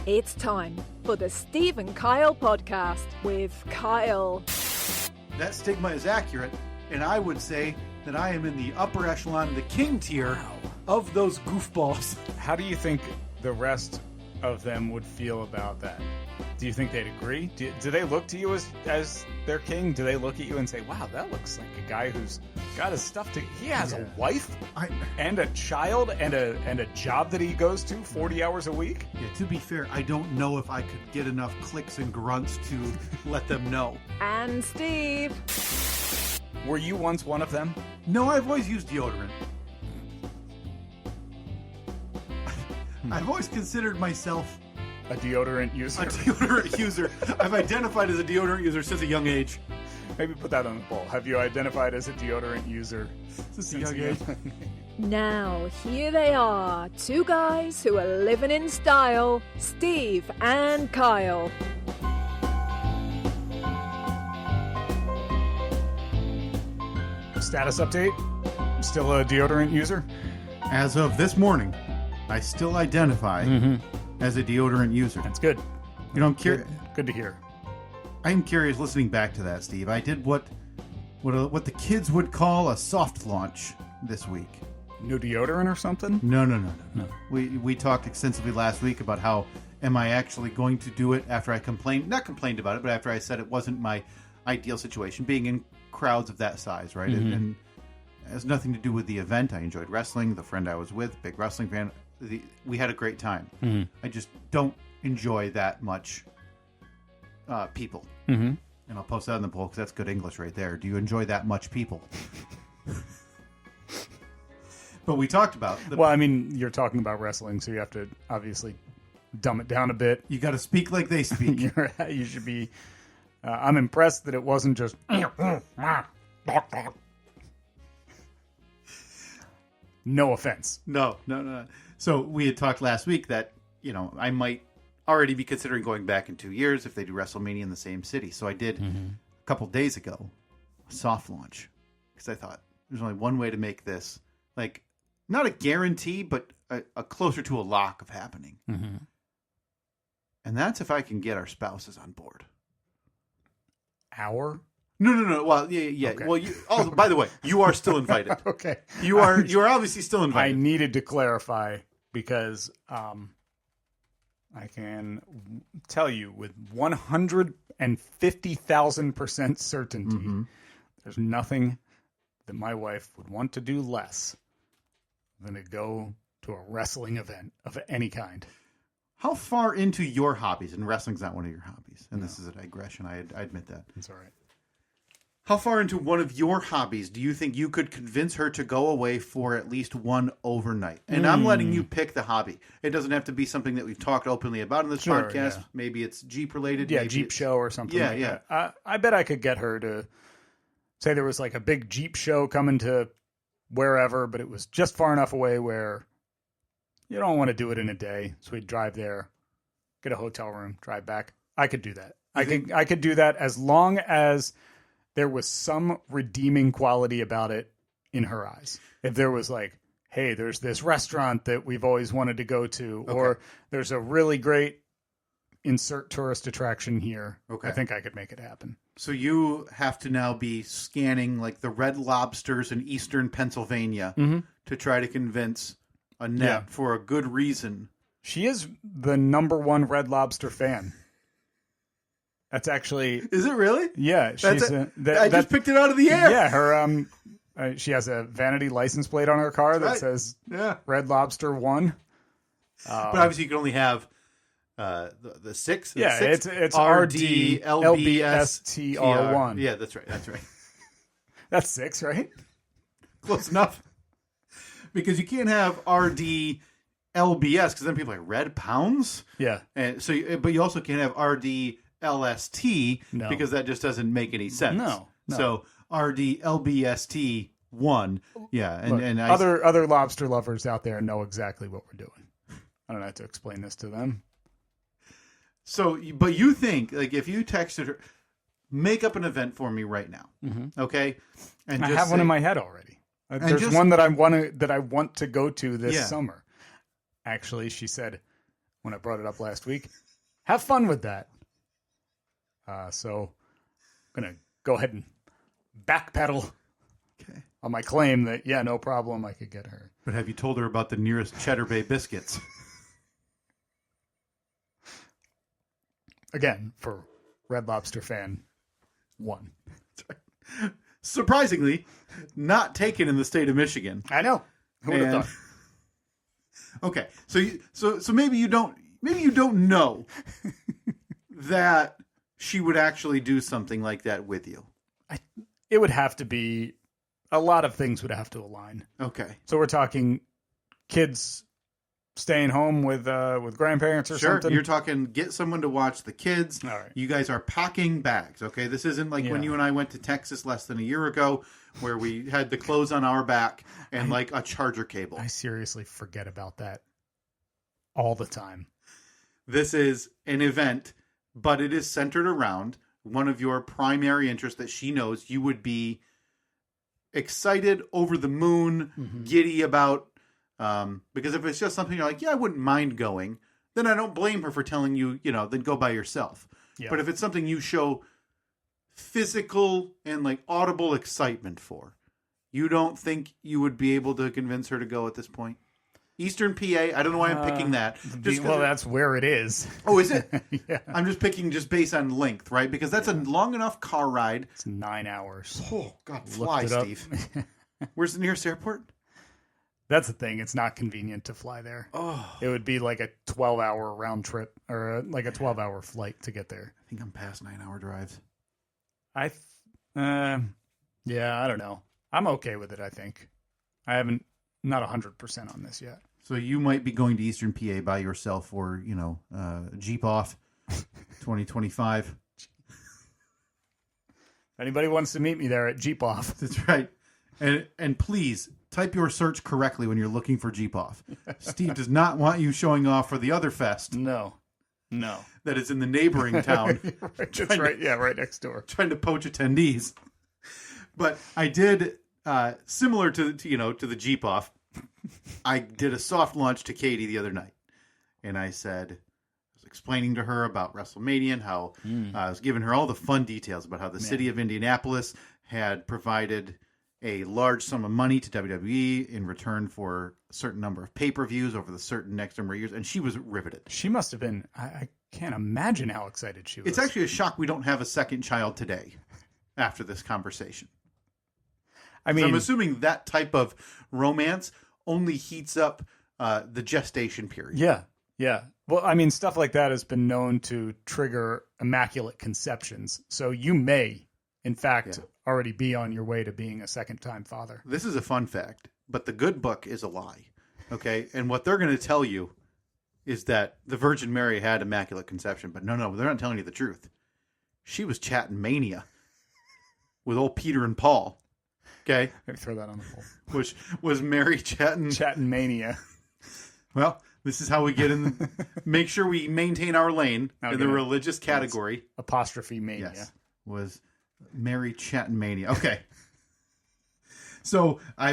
It's time for the Steve and Kyle podcast with Kyle. That stigma is accurate, and I would say that I am in the upper echelon, the king tier of those goofballs. How do you think the rest of them would feel about that? Do you think they'd agree? Do they look to you as their king? Do they look at you and say, wow, that looks like a guy who's got his stuff to... He has a wife and a child and a job that he goes to 40 hours a week? Yeah, to be fair, I don't know if I could get enough clicks and grunts to let them know. And Steve. Were you once one of them? No, I've always used deodorant. I've always considered myself... A deodorant user. A deodorant user. I've identified as a deodorant user since a young age. Maybe put that on the poll. Have you identified as a deodorant user since a young age? Now, here they are, two guys who are living in style, Steve and Kyle. Status update? Still a deodorant user? As of this morning, I still identify as a deodorant user. That's good. You know, I'm curious. Good to hear. I'm curious listening back to that, Steve. I did what the kids would call a soft launch this week. New deodorant or something? No. We talked extensively last week about how am I actually going to do it after I not complained about it, but after I said it wasn't my ideal situation, being in crowds of that size, right? And it has nothing to do with the event. I enjoyed wrestling. The friend I was with, big wrestling fan, we had a great time. I just don't enjoy that much people. And I'll post that in the poll because that's good English right there. Do you enjoy that much people? But we talked about... Well, I mean, you're talking about wrestling, so you have to obviously dumb it down a bit. You got to speak like they speak. You should be... I'm impressed that it wasn't just... No offense. No. So we had talked last week that, you know, I might already be considering going back in 2 years if they do WrestleMania in the same city. So I did a couple days ago a soft launch because I thought there's only one way to make this, like, not a guarantee, but a closer to a lock of happening. And that's if I can get our spouses on board. Our? No. Well, yeah. Okay. Well, by the way, you are still invited. Okay. You are obviously still invited. I needed to clarify because I can tell you with 150,000% certainty there's nothing that my wife would want to do less than to go to a wrestling event of any kind. How far into your hobbies, and wrestling's not one of your hobbies, and this is a digression, I admit that. It's all right. How far into one of your hobbies do you think you could convince her to go away for at least one overnight? And I'm letting you pick the hobby. It doesn't have to be something that we've talked openly about in this podcast. Yeah. Maybe it's Jeep related. Yeah, Jeep show or something like that. I bet I could get her to say there was like a big Jeep show coming to wherever, but it was just far enough away where you don't want to do it in a day. So we'd drive there, get a hotel room, drive back. I could do that. I could do that as long as there was some redeeming quality about it in her eyes. If there was like, hey, there's this restaurant that we've always wanted to go to, or there's a really great insert tourist attraction here, I think I could make it happen. So you have to now be scanning like the Red Lobsters in eastern Pennsylvania to try to convince Annette for a good reason. She is the #1 Red Lobster fan. That's actually... Is it really? Yeah. I just picked it out of the air. Yeah, her she has a vanity license plate on her car that says Red Lobster 1. But obviously you can only have the 6. Yeah, it's RD LBSTR1. Yeah, that's right. That's 6, right? Close enough. Because you can't have RD LBS because then people are like, red pounds? Yeah. And so, but you also can't have RD LST because that just doesn't make any sense. No. So RD LBST 1. Yeah. And other lobster lovers out there know exactly what we're doing. I don't have to explain this to them. So, but you think, like, if you texted her, make up an event for me right now, okay? And I have one in my head already. There's one that I want to go to this summer. Actually, she said, when I brought it up last week. Have fun with that. So I'm going to go ahead and backpedal on my claim that, yeah, no problem, I could get her. But have you told her about the nearest Cheddar Bay biscuits? Again, for Red Lobster fan 1. Surprisingly, not taken in the state of Michigan. I know. Who would have thought? Okay, so maybe you don't know that she would actually do something like that with you. It would have to be, a lot of things would have to align. Okay. So we're talking kids staying home with grandparents or something? You're talking get someone to watch the kids. All right. You guys are packing bags, okay? This isn't like when you and I went to Texas less than a year ago where we had the clothes on our back and like a charger cable. I seriously forget about that all the time. This is an event, but it is centered around one of your primary interests that she knows you would be excited, over the moon, giddy about. Because if it's just something you're like, yeah, I wouldn't mind going, then I don't blame her for telling you, then go by yourself. Yeah. But if it's something you show physical and like audible excitement for, you don't think you would be able to convince her to go at this point? Eastern PA, I don't know why I'm picking that. Well, that's where it is. Oh, is it? Yeah. I'm just picking just based on length, right? Because that's a long enough car ride. It's 9 hours. Oh, God, fly, Steve. Where's the nearest airport? That's the thing. It's not convenient to fly there. Oh, it would be like a 12-hour round trip or like a 12-hour flight to get there. I think I'm past 9-hour drives. Yeah, I don't know. I'm okay with it, I think. Not 100% on this yet. So you might be going to Eastern PA by yourself or, Jeep off 2025. If anybody wants to meet me there at Jeep off. That's right. And please type your search correctly when you're looking for Jeep off. Steve does not want you showing off for the other fest. No. That is in the neighboring town. That's right. Yeah, right next door. Trying to poach attendees. But I did, similar to the Jeep off, I did a soft launch to Katie the other night. And I was explaining to her about WrestleMania and how I was giving her all the fun details about how the city of Indianapolis had provided a large sum of money to WWE in return for a certain number of pay-per-views over the certain next number of years. And she was riveted. She must have been, I can't imagine how excited she was. It's actually a shock we don't have a second child today after this conversation. I mean, I'm assuming that type of romance only heats up the gestation period. Yeah. Well, I mean, stuff like that has been known to trigger immaculate conceptions. So you may, in fact, already be on your way to being a second-time father. This is a fun fact, but the good book is a lie. Okay? And what they're going to tell you is that the Virgin Mary had immaculate conception. But no, they're not telling you the truth. She was chatting mania with old Peter and Paul. Okay? Maybe throw that on the poll. Which was Mary chatting mania. Well, this is how we get in. Make sure we maintain our lane in the religious category. Apostrophe mania. Yes. Was Mary chatting mania. Okay. So I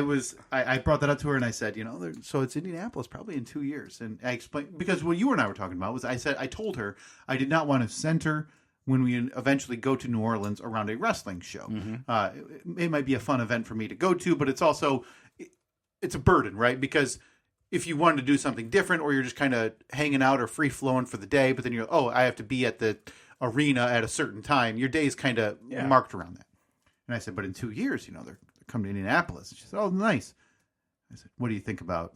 brought that up to her and I said, so it's Indianapolis probably in 2 years. And I explained, because what you and I were talking about was I told her I did not want to center when we eventually go to New Orleans around a wrestling show. Mm-hmm. It might be a fun event for me to go to, but it's also, it's a burden, right? Because if you wanted to do something different or you're just kind of hanging out or free flowing for the day, but then you're, I have to be at the arena at a certain time, your day's kind of marked around that. And I said, but in 2 years, they're coming to Indianapolis. She said, oh, nice. I said, what do you think about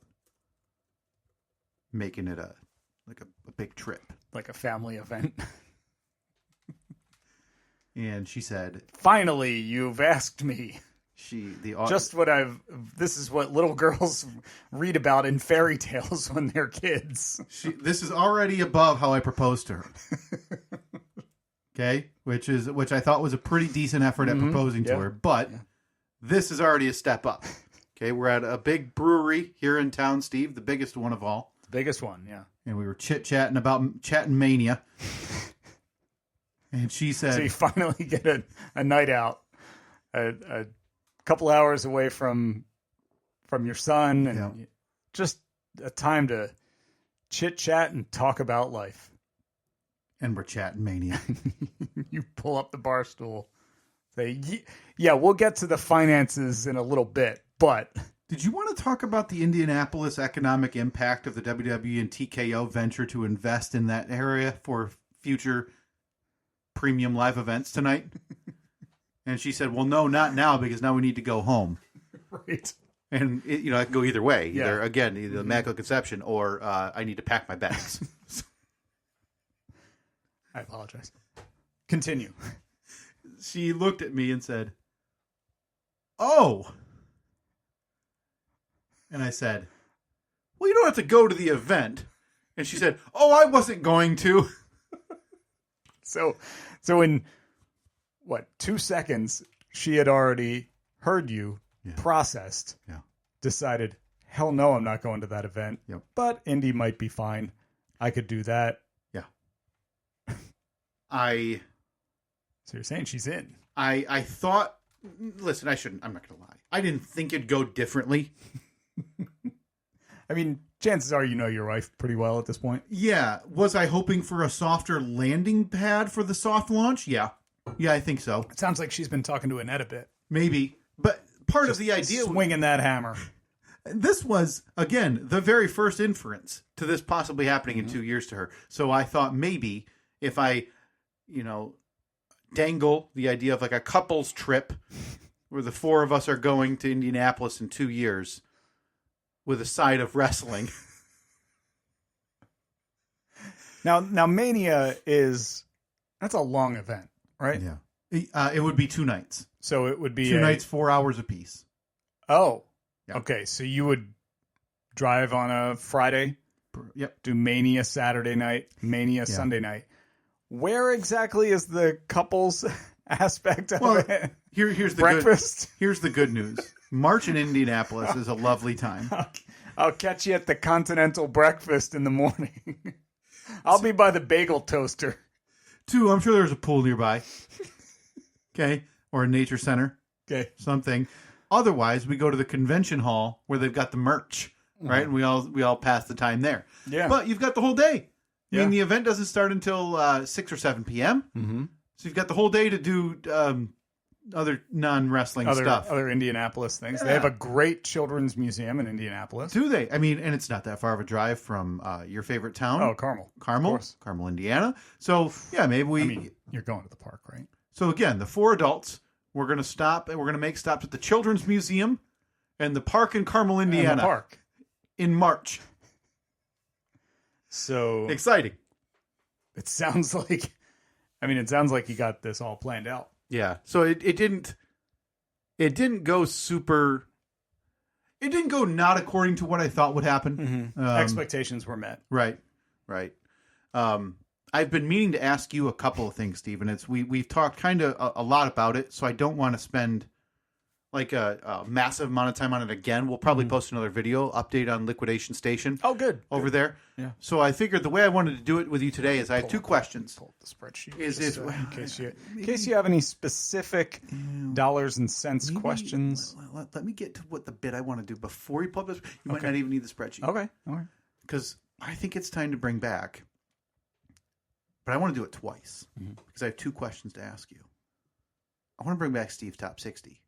making it a big trip? Like a family event. And she said, finally, you've asked me. This is what little girls read about in fairy tales when they're kids. This is already above how I proposed to her. Okay? Which I thought was a pretty decent effort at proposing to her. But this is already a step up. Okay? We're at a big brewery here in town, Steve, the biggest one of all. The biggest one, yeah. And we were chit-chatting about chatting mania. And she said... So you finally get a night out, a couple hours away from your son, and just a time to chit-chat and talk about life. And we're chatting mania. You pull up the bar stool. Say, yeah, we'll get to the finances in a little bit, but... Did you want to talk about the Indianapolis economic impact of the WWE and TKO venture to invest in that area for future premium live events tonight? And she said, well, no, not now, because now we need to go home. Right. And, I can go either way. Yeah. Either the Immaculate Conception or I need to pack my bags. I apologize. Continue. She looked at me and said, oh. And I said, well, you don't have to go to the event. And she said, oh, I wasn't going to. So in, 2 seconds, she had already heard you, processed, decided, hell no, I'm not going to that event. Yep. But Indy might be fine. I could do that. Yeah. So you're saying she's in? I thought, listen, I'm not going to lie. I didn't think it'd go differently. I mean, chances are you know your wife pretty well at this point. Yeah. Was I hoping for a softer landing pad for the soft launch? Yeah. Yeah, I think so. It sounds like she's been talking to Annette a bit. Maybe. But part of the idea... Swinging that hammer. This was, again, the very first inference to this possibly happening in 2 years to her. So I thought maybe if I, dangle the idea of like a couple's trip where the four of us are going to Indianapolis in 2 years with a side of wrestling. Now Mania that's a long event, right? Yeah. It would be 2 nights. So it would be 2 nights, 4 hours apiece. Oh. Yeah. Okay. So you would drive on a Friday. Yep. Do Mania Saturday night, Mania Sunday night. Where exactly is the couples aspect of it? Here's the breakfast. Here's the good news. March in Indianapolis is a lovely time. I'll catch you at the Continental breakfast in the morning. I'll be by the bagel toaster. 2, I'm sure there's a pool nearby. Okay. Or a nature center. Okay. Something. Otherwise, we go to the convention hall where they've got the merch, right? And we all pass the time there. Yeah. But you've got the whole day. I Yeah. mean, the event doesn't start until 6 or 7 p.m. Mm-hmm. So you've got the whole day to do other non-wrestling stuff. Other Indianapolis things. Yeah. They have a great children's museum in Indianapolis. Do they? I mean, and it's not that far of a drive from your favorite town. Oh, Carmel. Carmel, Indiana. So, yeah, maybe you're going to the park, right? So, again, the 4 adults, we're going to stop, and we're going to make stops at the Children's Museum and the park in Carmel, Indiana. And the park. In March. So exciting. It sounds like you got this all planned out. Yeah. So it didn't go super. It didn't go not according to what I thought would happen. Mm-hmm. Expectations were met. Right. I've been meaning to ask you a couple of things, Steve, and we've talked kind of a lot about it, so I don't want to spend like a massive amount of time on it again. We'll probably post another video update on Liquidation Station. Oh, good. Over there. Yeah. So I figured the way I wanted to do it with you today is I have 2 questions. Pull up the spreadsheet. In case you have any specific dollars and cents questions. Let me get to what the bit I want to do before you pull up this. You might not even need the spreadsheet. Okay. All right. Because I think it's time to bring back. But I want to do it twice because I have 2 questions to ask you. I want to bring back Steve's Top 60.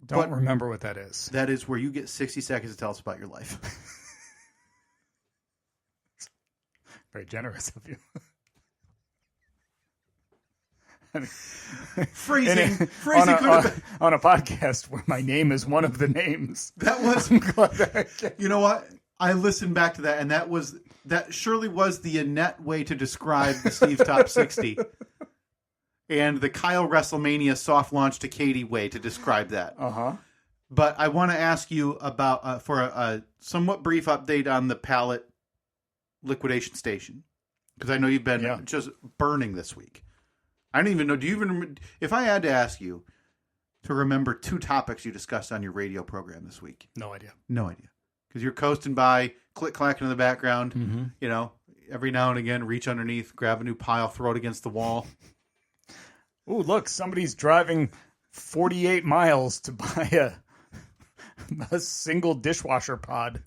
Don't remember what that is. That is where you get 60 seconds to tell us about your life. Very generous of you. Phrasing on a podcast where my name is one of the names. That was. You know what? I listened back to that, and that surely was the Annette way to describe the Steve's Top 60. And the Kyle WrestleMania soft launch to Katie way to describe that. Uh-huh. But I want to ask you about, for a somewhat brief update on the pallet liquidation station. Because I know you've been just burning this week. I don't even know, do you even remember, if I had to ask you to remember 2 topics you discussed on your radio program this week? No idea. No idea. Because you're coasting by, click-clacking in the background, every now and again, reach underneath, grab a new pile, throw it against the wall. Ooh, look, somebody's driving 48 miles to buy A single dishwasher pod.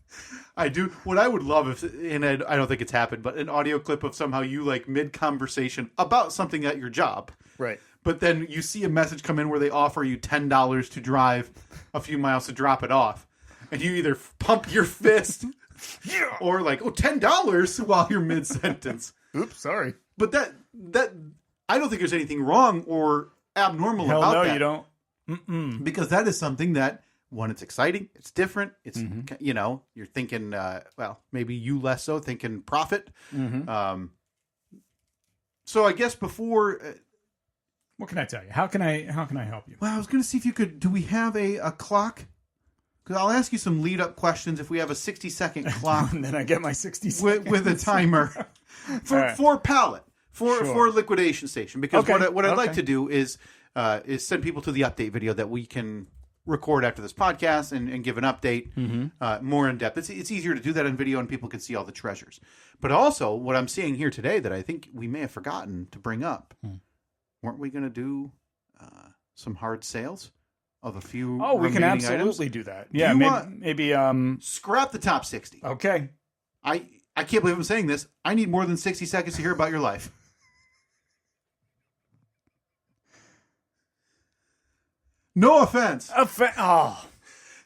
I do. What I would love if, and I don't think it's happened, but an audio clip of somehow you like mid-conversation about something at your job. Right. But then you see a message come in where they offer you $10 to drive a few miles to drop it off. And you either pump your fist or like, $10 while you're mid-sentence. Oops, sorry. But that I don't think there's anything wrong or abnormal Hell about no, that. you don't. Because that is something that, one, it's exciting, it's different, it's, you're thinking, maybe you less so, thinking profit. So I guess before... what can I tell you? How can I help you? Well, I was going to see if you could, do we have a clock? Because I'll ask you some lead-up questions if we have a 60-second clock. And then I get my 60 seconds. With a timer for pallet, for liquidation station. Because what I'd like to do is send people to the update video that we can record after this podcast and give an update more in depth. It's easier to do that in video and people can see all the treasures. But also, what I'm seeing here today that I think we may have forgotten to bring up, weren't we going to do some hard sales of a few we can absolutely items? Do that. Yeah, maybe scrap the top 60. Okay. I can't believe I'm saying this. I need more than 60 seconds to hear about your life. No offense.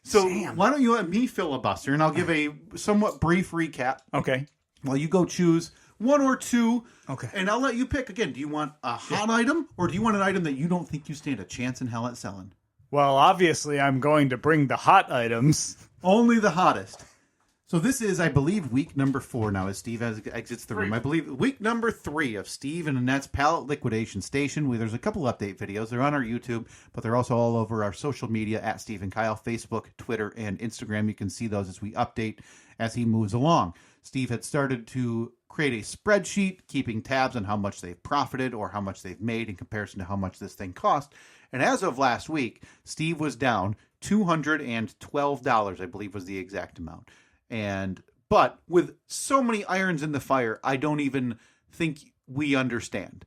So damn. Why don't you let me filibuster and I'll give a somewhat brief recap. Okay. While you go choose one or two. Okay. And I'll let you pick again. Do you want a hot item or do you want an item that you don't think you stand a chance in hell at selling? Well, obviously I'm going to bring the hot items. Only the hottest. So this is, I believe, week number 4 now as Steve exits the room. I believe week number 3 of Steve and Annette's Pallet Liquidation Station. There's a couple update videos. They're on our YouTube, but they're also all over our social media at Steve and Kyle, Facebook, Twitter, and Instagram. You can see those as we update as he moves along. Steve had started to create a spreadsheet, keeping tabs on how much they've profited or how much they've made in comparison to how much this thing cost. And as of last week, Steve was down $212, I believe was the exact amount. But with so many irons in the fire, I don't even think we understand.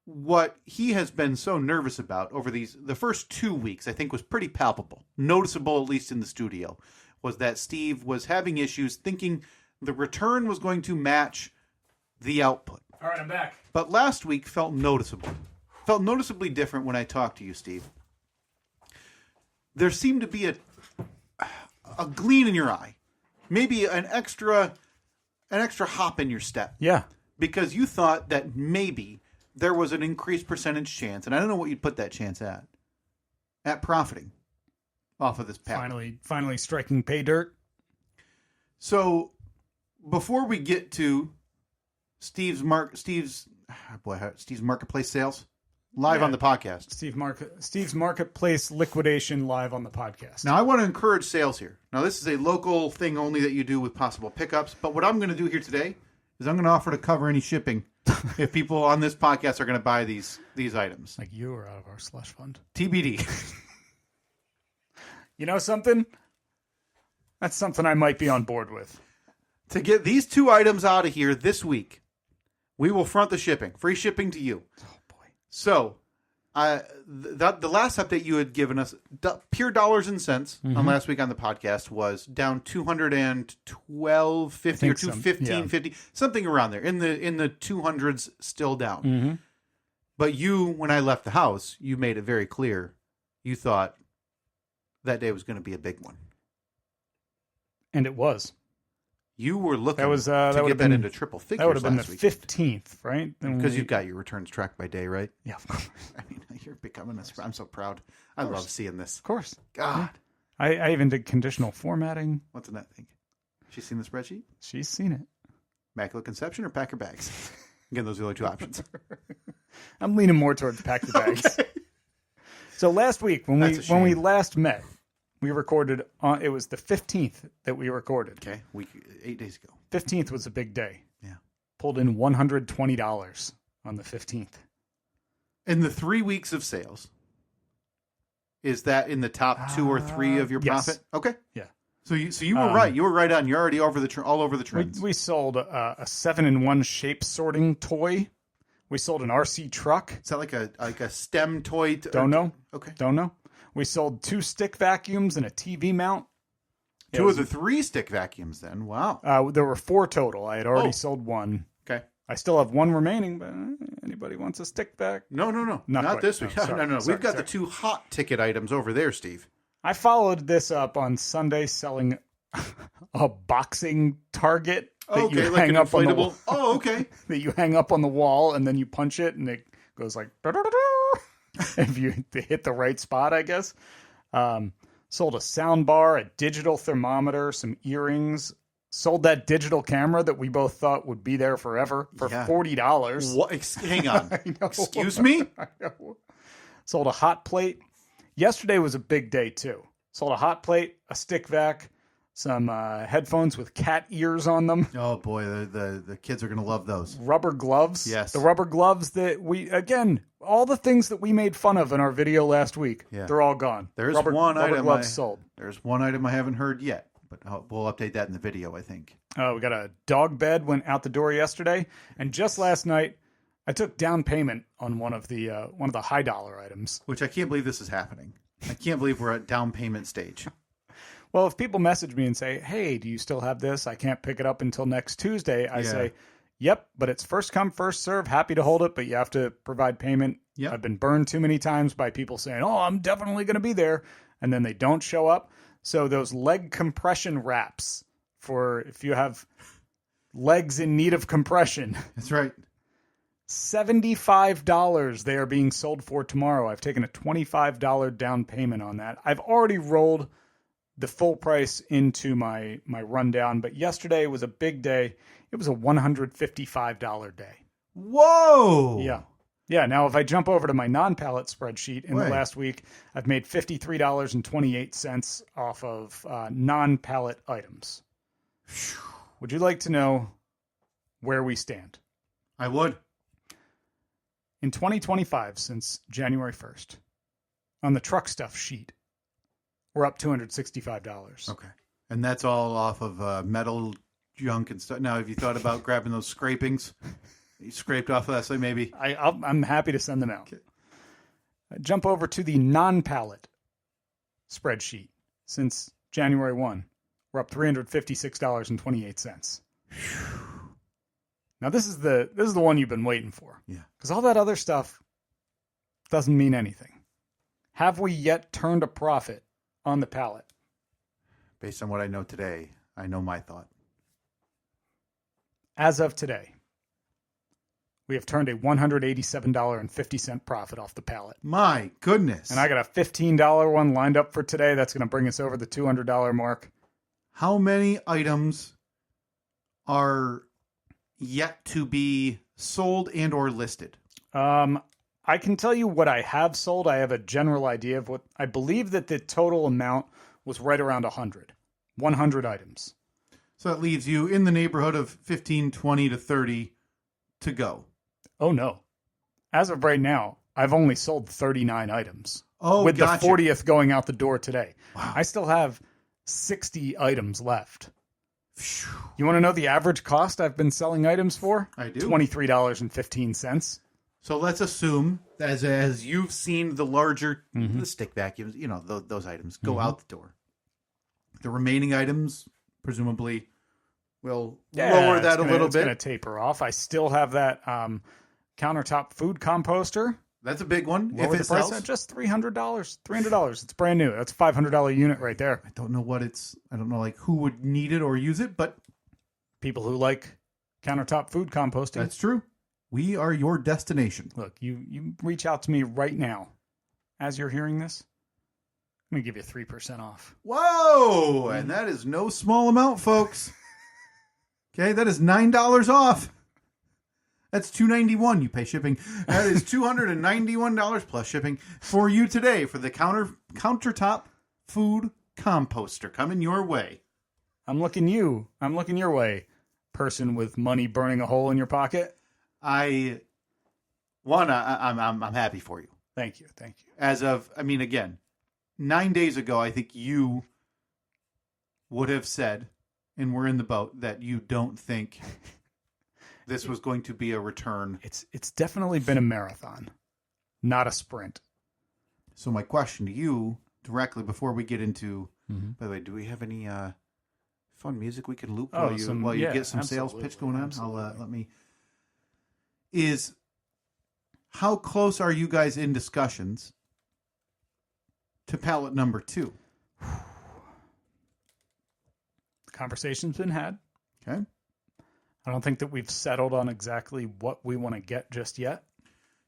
What he has been so nervous about over the first 2 weeks, I think was pretty palpable, noticeable at least in the studio, was that Steve was having issues thinking the return was going to match the output. All right, I'm back. But last week felt noticeable. Felt noticeably different when I talked to you, Steve. There seemed to be a gleam in your eye. Maybe an extra hop in your step. Yeah. Because you thought that maybe there was an increased percentage chance, and I don't know what you'd put that chance at profiting off of this pack. Finally striking pay dirt. So before we get to Steve's marketplace sales live on the podcast. Steve's marketplace liquidation live on the podcast. Now I want to encourage sales here. Now this is a local thing only that you do with possible pickups, but what I'm going to do here today is I'm going to offer to cover any shipping if people on this podcast are going to buy these items. Like you are out of our slush fund. TBD. You know something? That's something I might be on board with. To get these 2 items out of here this week, we will front the shipping. Free shipping to you. Oh, boy. So, the last update you had given us, pure dollars and cents, on last week on the podcast, was down $212.50 or $215.50, something around there. In the 200s, still down. Mm-hmm. But you, when I left the house, you made it very clear you thought that day was going to be a big one. And it was. You were looking to get that into triple figures. That would have been the week. 15th, right? Because you've got your returns tracked by day, right? Yeah, of course. I mean, you're becoming I'm so proud. I love seeing this. Of course. God. Yeah. I even did conditional formatting. What's Annette think? She's seen the spreadsheet? She's seen it. Immaculate Conception or Packer Bags? Again, those are the only 2 options. I'm leaning more towards Packer Bags. Okay. So last week, when we last met, we recorded it was the 15th that we recorded. Okay, 8 days ago. 15th was a big day. Yeah. Pulled in $120 on the 15th. In the 3 weeks of sales, is that in the top 2 or 3 of your profit? Okay. Yeah. So you were right. You were right on. You're already all over the trends. We sold a 7-in-1 shape sorting toy. We sold an RC truck. Is that like a STEM toy? Don't know. Okay. Don't know. We sold 2 stick vacuums and a TV mount. 2 of the 3 stick vacuums then. Wow. There were 4 total. I had already sold 1. Okay. I still have 1 remaining, but anybody wants a stick vac? No. Not this week. No. We've got the 2 hot ticket items over there, Steve. I followed this up on Sunday selling a boxing target that you like hang an up on the inflatable. wall. Oh, okay. That you hang up on the wall and then you punch it and it goes like if you hit the right spot, I guess. Sold a sound bar, a digital thermometer, some earrings. Sold that digital camera that we both thought would be there forever for $40. What? Hang on. Excuse me? I know. Sold a hot plate. Yesterday was a big day too. Sold a hot plate, a stick vac, some headphones with cat ears on them. Oh boy, the kids are going to love those. Rubber gloves. Yes. The rubber gloves that all the things that we made fun of in our video last week, they're all gone. There's rubber gloves sold. There's one item I haven't heard yet, but we'll update that in the video, I think. We got a dog bed, went out the door yesterday, and just last night I took down payment on one of the high dollar items. Which I can't believe this is happening. I can't believe we're at down payment stage. Well, if people message me and say, hey, do you still have this? I can't pick it up until next Tuesday. I say, yep, but it's first come, first serve. Happy to hold it, but you have to provide payment. Yep. I've been burned too many times by people saying, oh, I'm definitely going to be there. And then they don't show up. So those leg compression wraps for if you have legs in need of compression. That's right. $75 they are being sold for tomorrow. I've taken a $25 down payment on that. I've already rolled the full price into my rundown, but yesterday was a big day. It was a $155 day. Whoa! Yeah, now if I jump over to my non-pallet spreadsheet in the last week, I've made $53.28 off of non-pallet items. Would you like to know where we stand? I would. In 2025, since January 1st, on the truck stuff sheet, we're up $265. Okay. And that's all off of metal junk and stuff. Now, have you thought about grabbing those scrapings you scraped off last night, maybe? I'm happy to send them out. Okay. Jump over to the non-pallet spreadsheet. Since January 1, we're up $356.28. Now, this is the one you've been waiting for. Yeah. Because all that other stuff doesn't mean anything. Have we yet turned a profit on the pallet? Based on what I know today, I know my thought. As of today, we have turned a $187.50 profit off the pallet. My goodness. And I got a $15 one lined up for today. That's going to bring us over the $200 mark. How many items are yet to be sold and or listed? I can tell you what I have sold. I have a general idea of what I believe that the total amount was right around 100 items. So that leaves you in the neighborhood of 15, 20 to 30 to go. Oh, no. As of right now, I've only sold 39 items. Oh, with gotcha. The 40th going out the door today. Wow. I still have 60 items left. You want to know the average cost I've been selling items for? I do. $23.15. So let's assume that as you've seen the larger the stick vacuums, those items go out the door. The remaining items presumably will lower that a little bit. It's going to taper off. I still have that countertop food composter. That's a big one. What if it sells, at just $300. $300. It's brand new. That's a $500 unit right there. I don't know like who would need it or use it, but people who like countertop food composting. That's true. We are your destination. Look, you reach out to me right now as you're hearing this. I'm going to give you 3% off. Whoa! And that is no small amount, folks. Okay, that is $9 off. That's $291. You pay shipping. That is $291 plus shipping for you today for the countertop food composter coming your way. I'm looking your way, person with money burning a hole in your pocket. I'm happy for you. Thank you. As of, again, 9 days ago, I think you would have said, and we're in the boat, that you don't think this was going to be a return. It's definitely been a marathon, not a sprint. So my question to you directly before we get into, by the way, do we have any fun music we can loop while you get some sales pitch going on? Is how close are you guys in discussions to pallet number 2? The conversation's been had. Okay. I don't think that we've settled on exactly what we want to get just yet.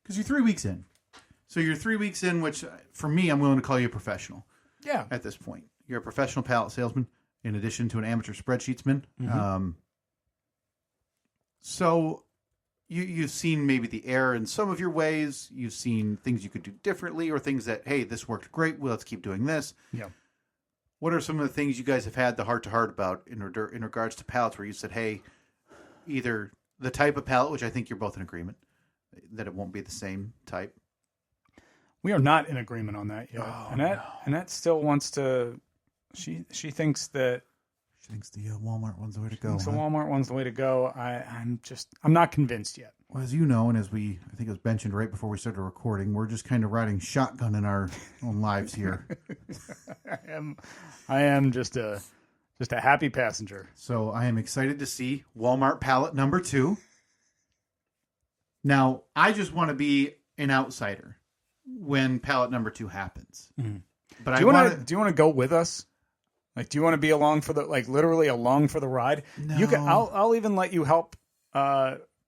Because you're 3 weeks in. So you're 3 weeks in, which for me, I'm willing to call you a professional. Yeah. At this point. You're a professional pallet salesman in addition to an amateur spreadsheetsman. Mm-hmm. So you've seen maybe the error in some of your ways. You've seen things you could do differently or things that, hey, this worked great. Well, let's keep doing this. Yeah. What are some of the things you guys have had the heart-to-heart about in regards to pallets where you said, hey, either the type of pallet, which I think you're both in agreement, that it won't be the same type? We are not in agreement on that yet. Annette still wants to... She thinks that... She thinks the Walmart one's the way to go. The Walmart one's the way to go. I'm not convinced yet. Well, as you know, and as I think it was mentioned right before we started recording, we're just kind of riding shotgun in our own lives here. I am just a happy passenger. So I am excited to see Walmart pallet number 2. Now, I just want to be an outsider when pallet number 2 happens. Mm-hmm. But do you want to go with us? Like, do you want to be along for literally along for the ride? No. You can. I'll even let you help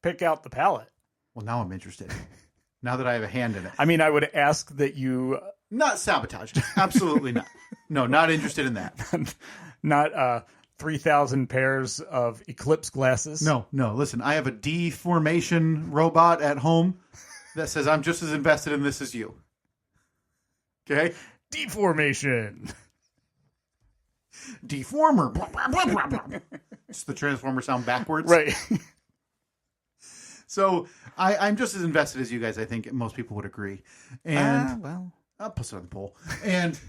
pick out the pallet. Well, now I'm interested. Now that I have a hand in it. I mean, I would ask that you not sabotage. Absolutely not. No, not interested in that. Not 3,000 pairs of Eclipse glasses. No. Listen, I have a deformation robot at home that says I'm just as invested in this as you. Okay? Deformation. Deformer. It's the Transformer sound backwards. Right. So I'm just as invested as you guys, I think most people would agree. And I'll post it on the poll. And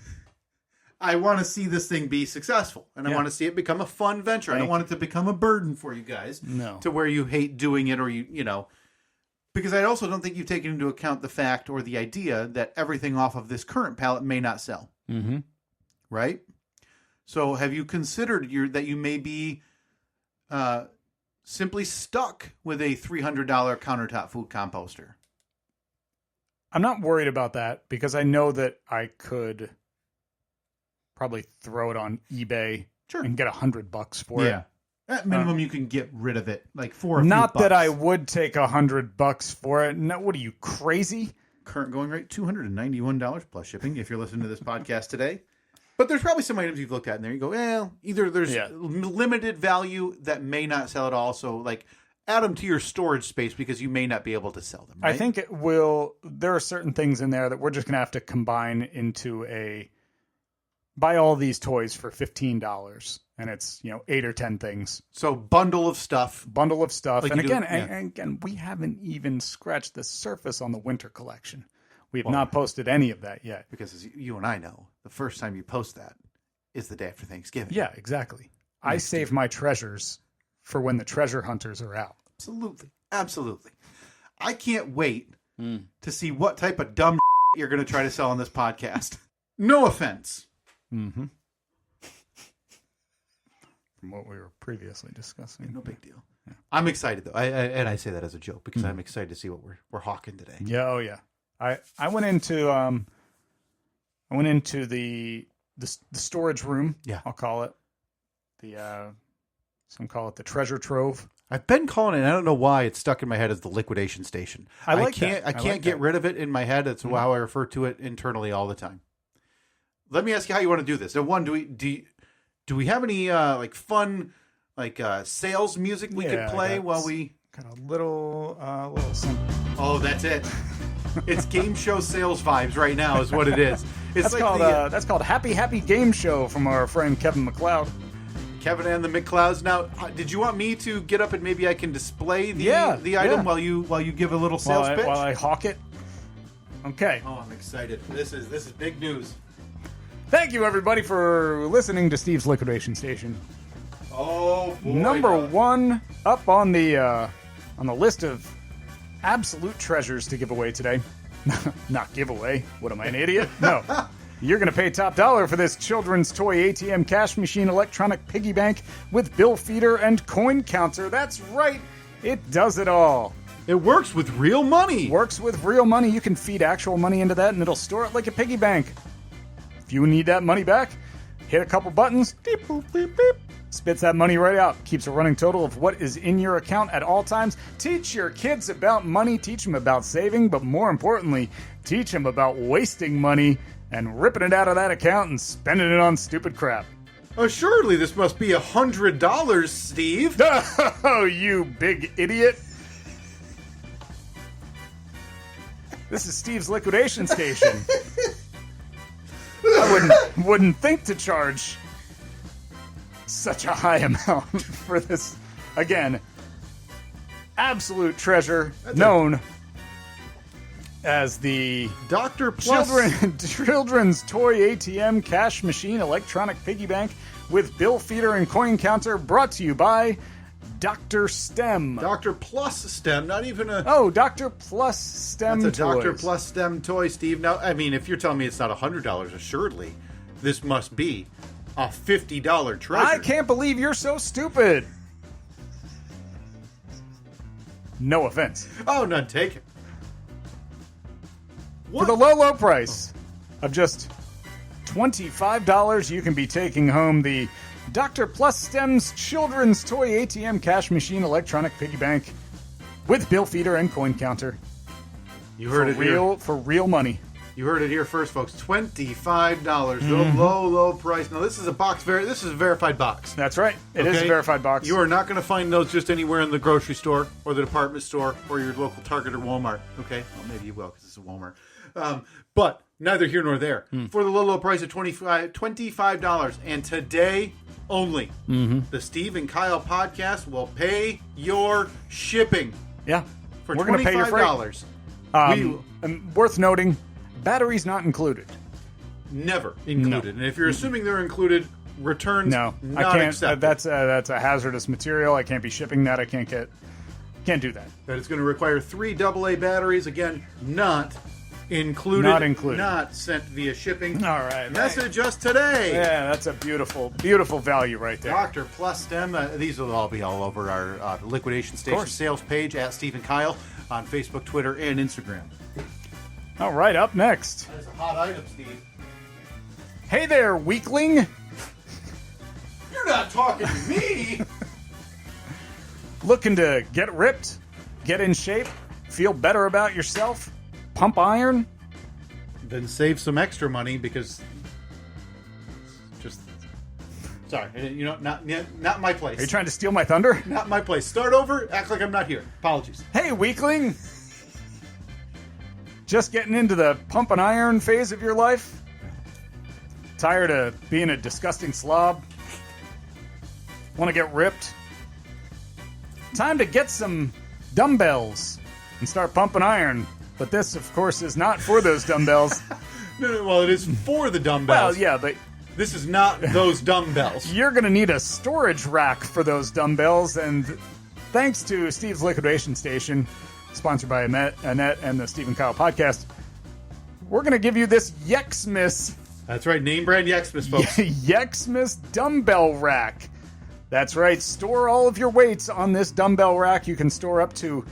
I want to see this thing be successful. And I want to see it become a fun venture. I don't want it to become a burden for you guys. No. To where you hate doing it or you know. Because I also don't think you've taken into account the fact or the idea that everything off of this current pallet may not sell. Mm-hmm. Right? So have you considered that you may be simply stuck with a $300 countertop food composter? I'm not worried about that because I know that I could probably throw it on eBay and get $100 for it. At minimum, you can get rid of it for a not few bucks. That I would take $100 for it. No, what are you, crazy? Current going rate, $291 plus shipping if you're listening to this podcast today. But there's probably some items you've looked at in there. You go, well, either there's limited value that may not sell at all. So, add them to your storage space because you may not be able to sell them. Right? I think it will. There are certain things in there that we're just going to have to combine into buy all these toys for $15. And it's, 8 or 10 things. So bundle of stuff. And again, we haven't even scratched the surface on the winter collection. We have not posted any of that yet. Because as you and I know, the first time you post that is the day after Thanksgiving. Yeah, exactly. I save my treasures for when the treasure hunters are out. Absolutely. I can't wait to see what type of dumb you're going to try to sell on this podcast. No offense. Mm-hmm. From what we were previously discussing. No big deal. Yeah. I'm excited, though. I say that as a joke because I'm excited to see what we're hawking today. Yeah, oh yeah. I went into the storage room. Yeah, I'll call it some call it the treasure trove. I've been calling it. I don't know why it's stuck in my head as the liquidation station. I can't get rid of it in my head. That's how I refer to it internally all the time. Let me ask you how you want to do this. So one, do we have any fun sales music we could play while we got a little something. Oh, that's it. It's game show sales vibes right now is what it is. It's that's called Happy Game Show from our friend Kevin MacLeod. Kevin and the MacLeods. Now, did you want me to get up and maybe I can display the item while you give a little sales pitch? While I hawk it? Okay. Oh, I'm excited. This is big news. Thank you, everybody, for listening to Steve's Liquidation Station. Oh, boy. Number 1 up on the list of absolute treasures to give away today. Not giveaway. What am I, an idiot? No. You're going to pay top dollar for this children's toy ATM cash machine electronic piggy bank with bill feeder and coin counter. That's right. It does it all. It works with real money. Works with real money. You can feed actual money into that, and it'll store it like a piggy bank. If you need that money back, hit a couple buttons. Beep, boop, beep, beep. Spits that money right out. Keeps a running total of what is in your account at all times. Teach your kids about money. Teach them about saving. But more importantly, teach them about wasting money and ripping it out of that account and spending it on stupid crap. Assuredly, this must be $100, Steve. Oh, you big idiot. This is Steve's liquidation station. I wouldn't think to charge such a high amount for this. Again, absolute treasure known as the Dr. Plus Children's Toy ATM Cash Machine Electronic Piggy Bank with bill feeder and coin counter, brought to you by Dr. STEM. Dr. Plus STEM, not even a... Oh, Dr. Plus STEM That's a toys. Dr. Plus STEM toy, Steve. Now, I mean, if you're telling me it's not $100, assuredly, this must be a $50 treasure. I can't believe you're so stupid. No offense. Oh, none taken. For the low, low price of just $25, you can be taking home the Dr. Plus STEM's Children's Toy ATM Cash Machine Electronic Piggy Bank with bill feeder and coin counter. You heard it here. For real money. You heard it here first, folks. $25. The low, low price. Now, this is a box. This is a verified box. That's right. It is a verified box. You are not going to find those just anywhere in the grocery store or the department store or your local Target or Walmart. Okay? Well, maybe you will because it's a Walmart. But neither here nor there. For the low, low price of $25. And today only, the Steve and Kyle podcast will pay your shipping. Yeah. For We're going to pay your freight. And worth noting, batteries not included. Never included. No. And if you're assuming they're included, returns not accepted. That's a hazardous material. I can't be shipping that. I can't do that. That it's going to require 3 AA batteries. Again, not included. Not included. Not sent via shipping. All right. Message us today. Yeah, that's a beautiful, beautiful value right there. Dr. Plus STEM. These will all be all over our liquidation station sales page at Steve and Kyle on Facebook, Twitter, and Instagram. All right, up next. That is a hot item, Steve. Hey there, weakling. You're not talking to me. Looking to get ripped, get in shape, feel better about yourself, pump iron? Then save some extra money because sorry, not my place. Are you trying to steal my thunder? Not my place. Start over, act like I'm not here. Apologies. Hey, weakling. Just getting into the pump and iron phase of your life? Tired of being a disgusting slob? Want to get ripped? Time to get some dumbbells and start pumping iron. But this, of course, is not for those dumbbells. No, well, it is for the dumbbells. Well, yeah, but this is not those dumbbells. You're going to need a storage rack for those dumbbells, and thanks to Steve's Liquidation Station, sponsored by Annette and the Steve and Kyle podcast, we're going to give you this Yexmas. That's right, name brand Yexmas, folks. Yexmas dumbbell rack. That's right, store all of your weights on this dumbbell rack. You can store up to,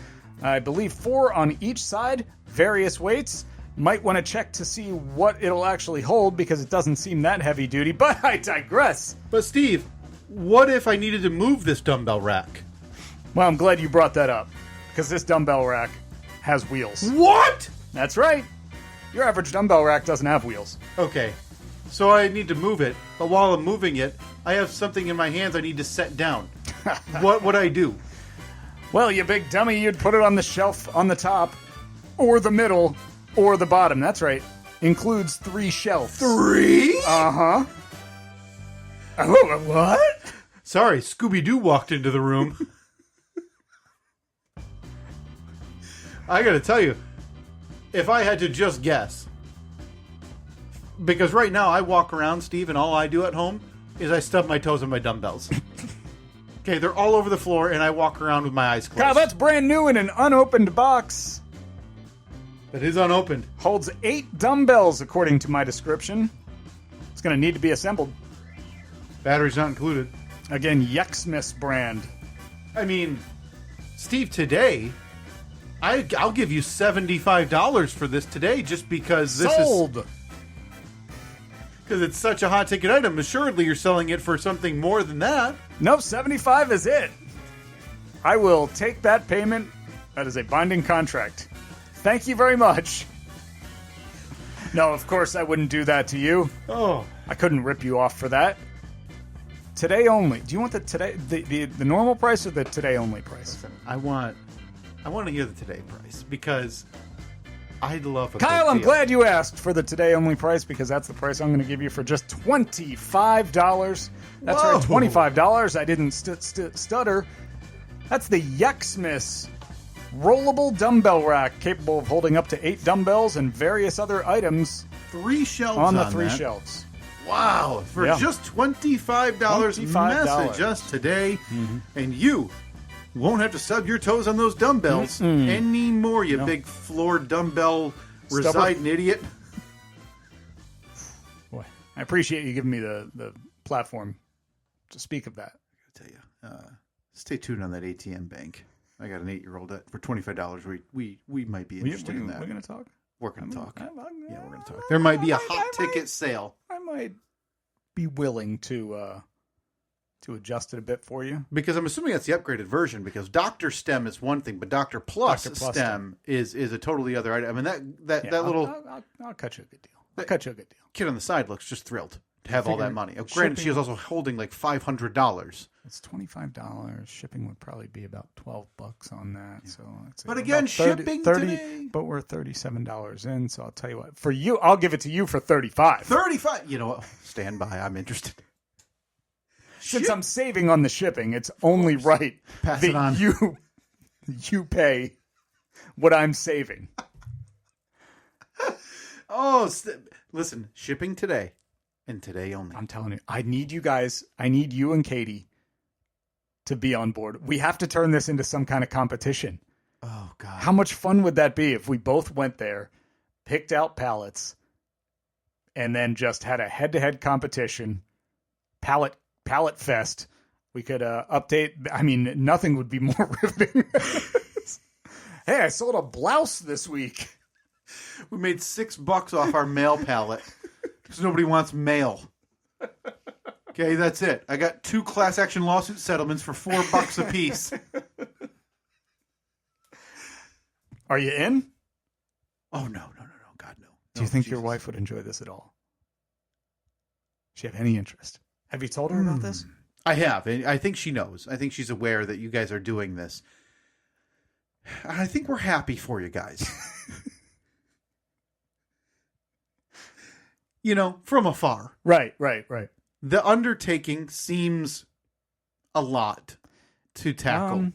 I believe, 4 on each side, various weights. Might want to check to see what it'll actually hold because it doesn't seem that heavy duty, but I digress. But Steve, what if I needed to move this dumbbell rack? Well, I'm glad you brought that up because this dumbbell rack has wheels. What? That's right. Your average dumbbell rack doesn't have wheels. Okay, so I need to move it, but while I'm moving it, I have something in my hands I need to set down. What would I do? Well, you big dummy, you'd put it on the shelf on the top, or the middle, or the bottom. That's right. Includes 3 shelves. 3? Uh-huh. Oh, what? Sorry, Scooby-Doo walked into the room. I gotta tell you, if I had to just guess, because right now I walk around, Steve, and all I do at home is I stub my toes on my dumbbells. Okay, they're all over the floor, and I walk around with my eyes closed. Kyle, that's brand new in an unopened box. That is unopened. Holds 8 dumbbells, according to my description. It's going to need to be assembled. Batteries not included. Again, Yucksmith's brand. I mean, Steve, today, I'll give you $75 for this today just because this Sold! is... Because it's such a hot ticket item. Assuredly, you're selling it for something more than that. Nope, 75 is it. I will take that payment. That is a binding contract. Thank you very much. No, of course I wouldn't do that to you. Oh. I couldn't rip you off for that. Today only. Do you want the normal price or the today only price? Listen, I want to hear the today price because I'd love a Kyle, big I'm deal. glad you asked for the today only price because that's the price I'm going to give you for just $25. That's Whoa. right, $25. I didn't stutter. That's the Yucksmith's rollable dumbbell rack capable of holding up to 8 dumbbells and various other items 3 shelves on the 3 that. shelves. Wow, for just $25, message us today, and you won't have to sub your toes on those dumbbells anymore, you big floor dumbbell residing idiot. Boy, I appreciate you giving me the platform to speak of that. I tell you, stay tuned on that ATM bank. I got an 8-year-old for $25. We might be interested in that. We're going to talk? We're going to talk. Yeah, Yeah, we're going to talk. There might be a hot ticket sale. I might be willing to adjust it a bit for you. Because I'm assuming that's the upgraded version. Because Dr. Stem is one thing, but Dr. Plus Stem is a totally other item. I mean that little I'll cut you a good deal. I'll cut you a good deal. Kid on the side looks just thrilled to have all that money. Granted, she is also holding like $500. It's $25. Shipping would probably be about $12 on that. So it's but again, 30, shipping 30, today. But we're $37 in. So I'll tell you what. For you, I'll give it to you for $35. 35. You know what? Stand by. I'm interested. Since I'm saving on the shipping, it's only right Pass that it on. you pay what I'm saving. Listen, shipping today and today only. I'm telling you, I need you guys. I need you and Katie to be on board. We have to turn this into some kind of competition. Oh, God. How much fun would that be if we both went there, picked out pallets, and then just had a head-to-head competition, pallet fest? We could update. I mean, nothing would be more riveting. Hey, I sold a blouse this week. We made $6 off our mail pallet because nobody wants mail. Okay, that's it. I got 2 class action lawsuit settlements for $4 a piece. Are you in? Oh, no. God, no. Do you think your wife would enjoy this at all? Does she have any interest? Have you told her about this? I have. I think she knows. I think she's aware that you guys are doing this. I think we're happy for you guys. You know, from afar. Right. The undertaking seems a lot to tackle.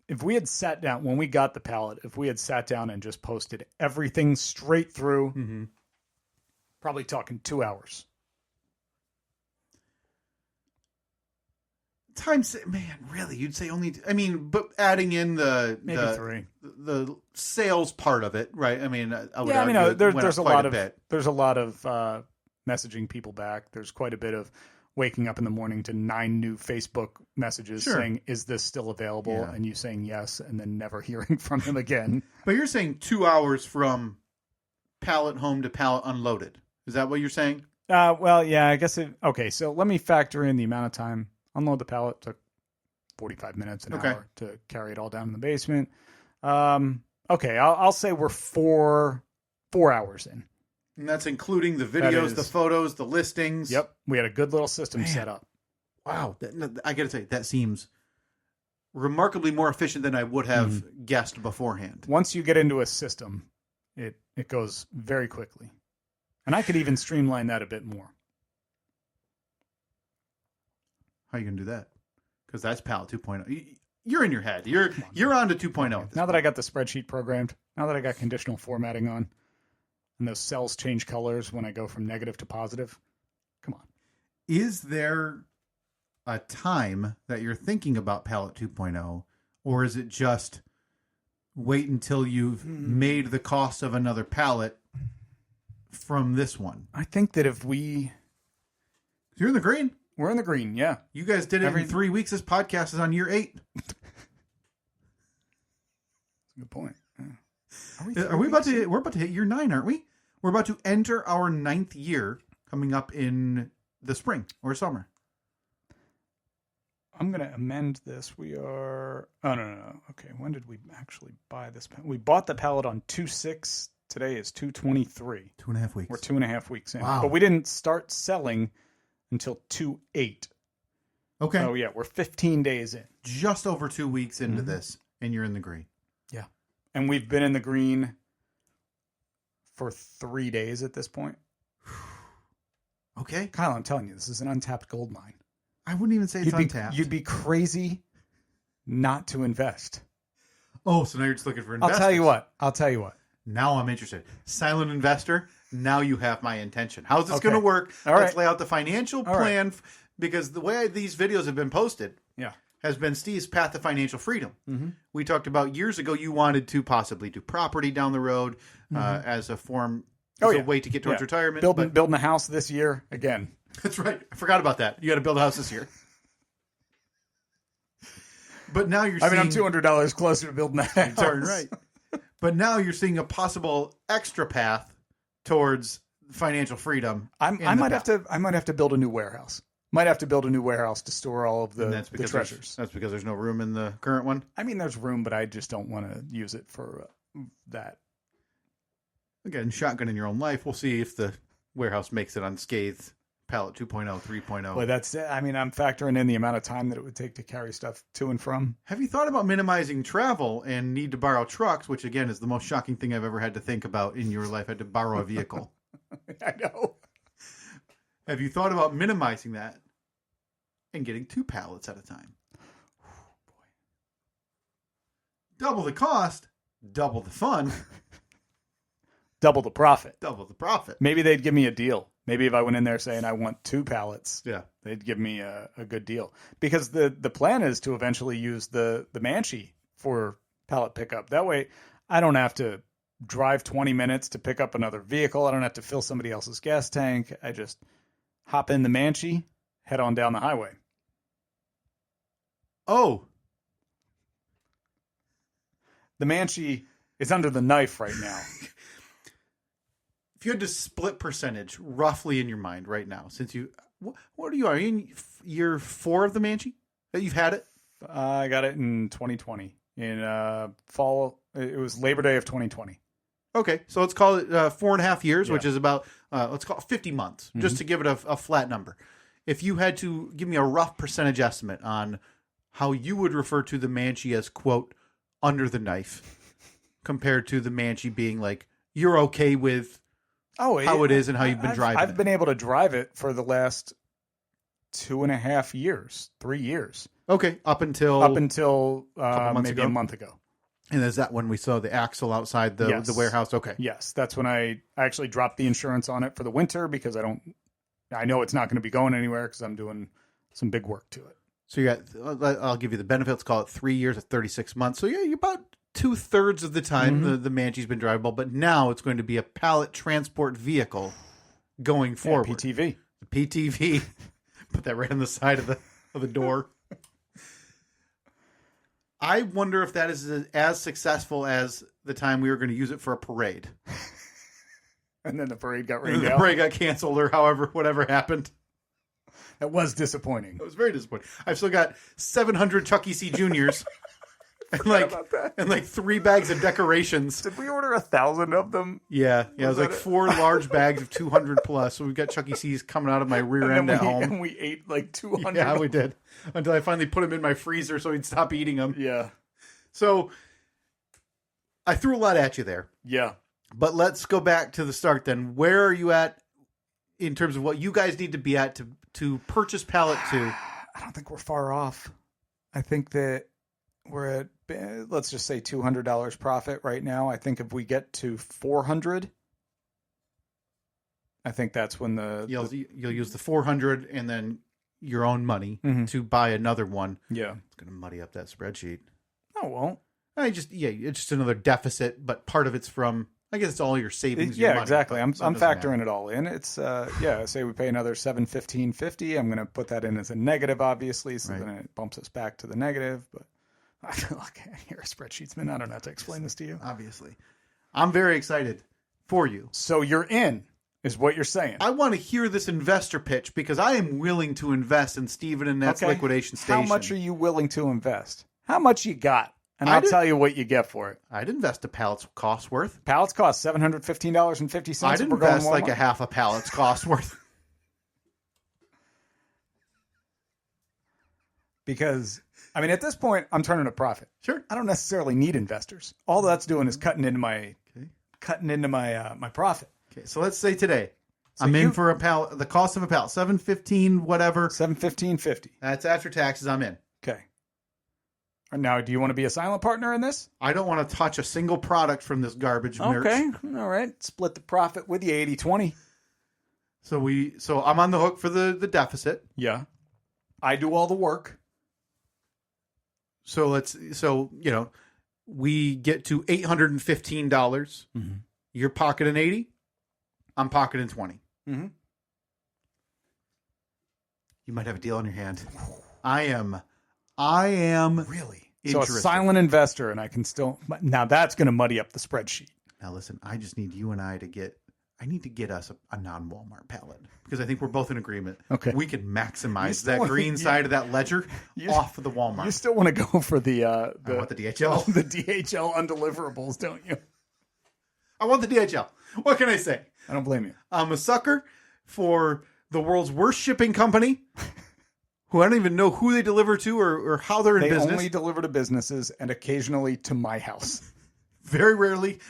If we had sat down, when we got the pallet, if we had sat down and just posted everything straight through, probably talking 2 hours. Man, really? You'd say only... I mean, but adding in Maybe 3. The sales part of it, right? I mean, I would argue there's a lot of messaging people back. There's quite a bit of waking up in the morning to 9 new Facebook messages saying, "Is this still available?" Yeah. And you saying yes, and then never hearing from him again. But you're saying 2 hours from pallet home to pallet unloaded. Is that what you're saying? Well, yeah, I guess okay, so let me factor in the amount of time. Unload the pallet took 45 minutes, an hour to carry it all down in the basement. Okay, I'll say we're 4 hours in. And that's including the videos, the photos, the listings. Yep, we had a good little system set up. Wow, I got to say, that seems remarkably more efficient than I would have guessed beforehand. Once you get into a system, it goes very quickly. And I could even streamline that a bit more. How are you going to do that? Because that's pallet 2.0. You're in your head. You're on to 2.0. Now that I got the spreadsheet programmed, now that I got conditional formatting on, and those cells change colors when I go from negative to positive, come on. Is there a time that you're thinking about pallet 2.0, or is it just wait until you've made the cost of another pallet from this one. I think that You're in the green. we're in the green, yeah. You guys did it in 3 weeks. This podcast is on year 8. Good point. We're about to hit year 9, aren't we? We're about to enter our 9th year coming up in the spring or summer. I'm going to amend this. We are... Oh, no. Okay, when did we actually buy this? We bought the pallet on 2/6. Today is 2/23. 2.5 weeks. We're 2.5 weeks in. Wow. But we didn't start selling until 2/8. Okay. Oh, yeah, we're 15 days in. Just over 2 weeks into this, and you're in the green. Yeah. And we've been in the green for 3 days at this point. Okay. Kyle, I'm telling you, this is an untapped gold mine. I wouldn't even say it's untapped. You'd be crazy not to invest. Oh, so now you're just looking for investors. I'll tell you what. Now I'm interested. Silent investor, now you have my intention. How's this going to work? All Let's right. lay out the financial plan, because the way these videos have been posted has been Steve's path to financial freedom. Mm-hmm. We talked about years ago you wanted to possibly do property down the road as a form, as a way to get towards retirement. Building a house this year, again. That's right. I forgot about that. You got to build a house this year. But now you're seeing... I'm $200 closer to building a house. Darn right. But now you're seeing a possible extra path towards financial freedom. I might have to build a new warehouse. Might have to build a new warehouse to store all of the treasures. That's because there's no room in the current one? I mean, there's room, but I just don't want to use it for that. Again, shotgun in your own life. We'll see if the warehouse makes it unscathed. Pallet 2.0, 3.0. Well, I'm factoring in the amount of time that it would take to carry stuff to and from. Have you thought about minimizing travel and need to borrow trucks, which again is the most shocking thing I've ever had to think about in your life? I had to borrow a vehicle. I know. Have you thought about minimizing that and getting 2 pallets at a time? Oh, boy. Double the cost, double the fun. Double the profit. Double the profit. Maybe they'd give me a deal. Maybe if I went in there saying I want 2 pallets, they'd give me a good deal. Because the plan is to eventually use the Manchi for pallet pickup. That way, I don't have to drive 20 minutes to pick up another vehicle. I don't have to fill somebody else's gas tank. I just hop in the Manchi, head on down the highway. Oh. The Manchi is under the knife right now. If you had to split percentage roughly in your mind right now, since you, what are you in year 4 of the Manchi that you've had it? I got it in 2020 in fall. It was Labor Day of 2020. Okay, so let's call it 4.5 years, which is about let's call it 50 months, just to give it a flat number. If you had to give me a rough percentage estimate on how you would refer to the Manchi as quote under the knife, compared to the Manchi being like you're okay with. How it is and how you've been driving I've been able to drive it for the last 2.5 years, 3 years. Okay, up until maybe a month ago. And is that when we saw the axle outside the warehouse? Okay. Yes, that's when I actually dropped the insurance on it for the winter because I know it's not going to be going anywhere because I'm doing some big work to it. So I'll give you the benefits, call it 3 years at 36 months. So yeah, you're about 2/3 of the time the Manchi's been drivable, but now it's going to be a pallet transport vehicle going forward. PTV. The PTV. Put that right on the side of the door. I wonder if that is as successful as the time we were going to use it for a parade. And then the parade got rained out. The parade got canceled or whatever happened. That was disappointing. It was very disappointing. I've still got 700 Chuck E. C. Juniors. And like 3 bags of decorations. Did we order 1,000 of them? Yeah. It was like 4 large bags of 200 plus. So we've got Chuck E. C's coming out of my rear end at home. And we ate like 200. Yeah, we did. Until I finally put them in my freezer so he'd stop eating them. Yeah. So I threw a lot at you there. Yeah. But let's go back to the start then. Where are you at in terms of what you guys need to be at to purchase pallet 2? I don't think we're far off. I think that we're at, let's just say $200 profit right now. I think if we get to 400, I think that's when you'll use the 400 and then your own money to buy another one. Yeah. It's going to muddy up that spreadsheet. No, it won't. It's just another deficit, but part of it's from, I guess it's all your savings. Yeah, your money, exactly. I'm factoring matter. it all in. It's say we pay another $715.50. I'm going to put that in as a negative, obviously, so then it bumps us back to the negative. But I feel like you're a spreadsheets man. I don't know how to explain this to you. Obviously, I'm very excited for you. So you're in, is what you're saying. I want to hear this investor pitch because I am willing to invest in Stephen and Net's liquidation station. How much are you willing to invest? How much you got? And I'll tell you what you get for it. I'd invest a pallet's cost worth. Pallets cost $715.50. I'd invest like a half a pallet's cost worth. Because, I mean, at this point, I'm turning a profit. Sure. I don't necessarily need investors. All that's doing is cutting into my my profit. Okay, so let's say today I'm in for a pallet. The cost of a pallet, $715, whatever. $715.50. That's after taxes. I'm in. Okay. Now, do you want to be a silent partner in this? I don't want to touch a single product from this garbage merch. Okay. All right. Split the profit with you 80-20. So I'm on the hook for the deficit. Yeah. I do all the work. So we get to $815. Mm-hmm. You're pocketing 80. I'm pocketing 20. Mm-hmm. You might have a deal on your hand. I am really interested. So a silent investor, and I can still. Now that's going to muddy up the spreadsheet. Now listen, I just need you and I to get. I need to get us a non-Walmart pallet because I think we're both in agreement. Okay, we can maximize that green side of that ledger off of the Walmart. You still want to go for the I want the DHL, the DHL undeliverables, don't you? I want the DHL. What can I say? I don't blame you. I'm a sucker for the world's worst shipping company. Who I don't even know who they deliver to or how they're in business. They only deliver to businesses and occasionally to my house. Very rarely.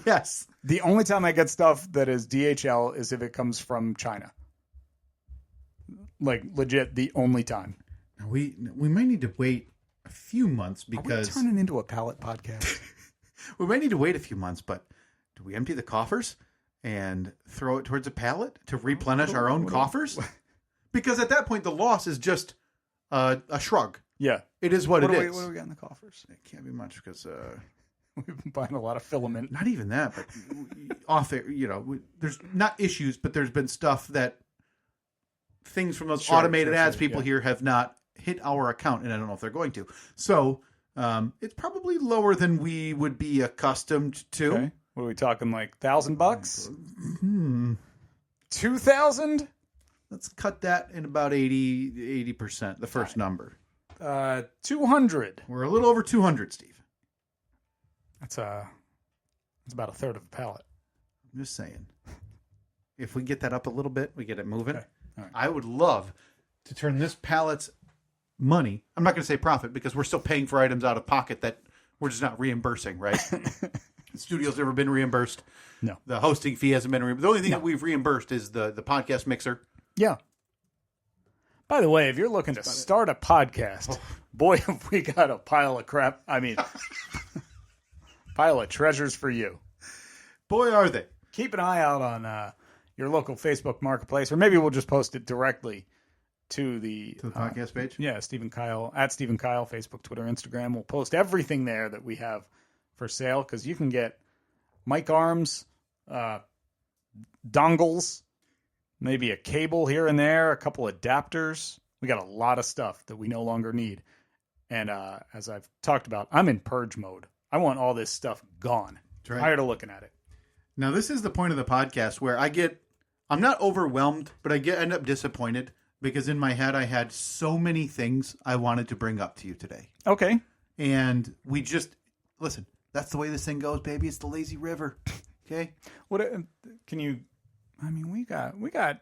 Yes. The only time I get stuff that is DHL is if it comes from China. Like, legit, the only time. We might need to wait a few months because... Are we turning into a pallet podcast? We might need to wait a few months, but do we empty the coffers and throw it towards a pallet to replenish our own coffers? Because at that point, the loss is just a shrug. Yeah. It is what it is. What do we got in the coffers? It can't be much because... We've been buying a lot of filament. Not even that, but off there, there's not issues, but there's been stuff that things from those automated ads people here have not hit our account, and I don't know if they're going to. So it's probably lower than we would be accustomed to. Okay. What are we talking, like $1,000? 2,000? Let's cut that in about 80%, the first number. 200. We're a little over 200, Steve. That's about a third of a pallet. I'm just saying. If we get that up a little bit, we get it moving. Okay. All right. I would love to turn this pallet's money. I'm not going to say profit because we're still paying for items out of pocket that we're just not reimbursing, right? The studio's never been reimbursed. No. The hosting fee hasn't been reimbursed. The only thing that we've reimbursed is the podcast mixer. Yeah. By the way, if you're looking to start a podcast, boy, have we got a pile of crap. I mean, pile of treasures for you. Boy, are they. Keep an eye out on your local Facebook marketplace, or maybe we'll just post it directly to the podcast page. Yeah, Stephen Kyle, at Stephen Kyle, Facebook, Twitter, Instagram. We'll post everything there that we have for sale because you can get mic arms, dongles, maybe a cable here and there, a couple adapters. We got a lot of stuff that we no longer need. And as I've talked about, I'm in purge mode. I want all this stuff gone. Right. Tired of looking at it. Now, this is the point of the podcast where I'm not overwhelmed, but I end up disappointed because in my head I had so many things I wanted to bring up to you today. Okay. And we just, listen, that's the way this thing goes, baby. It's the lazy river. Okay? What can you... I mean, we got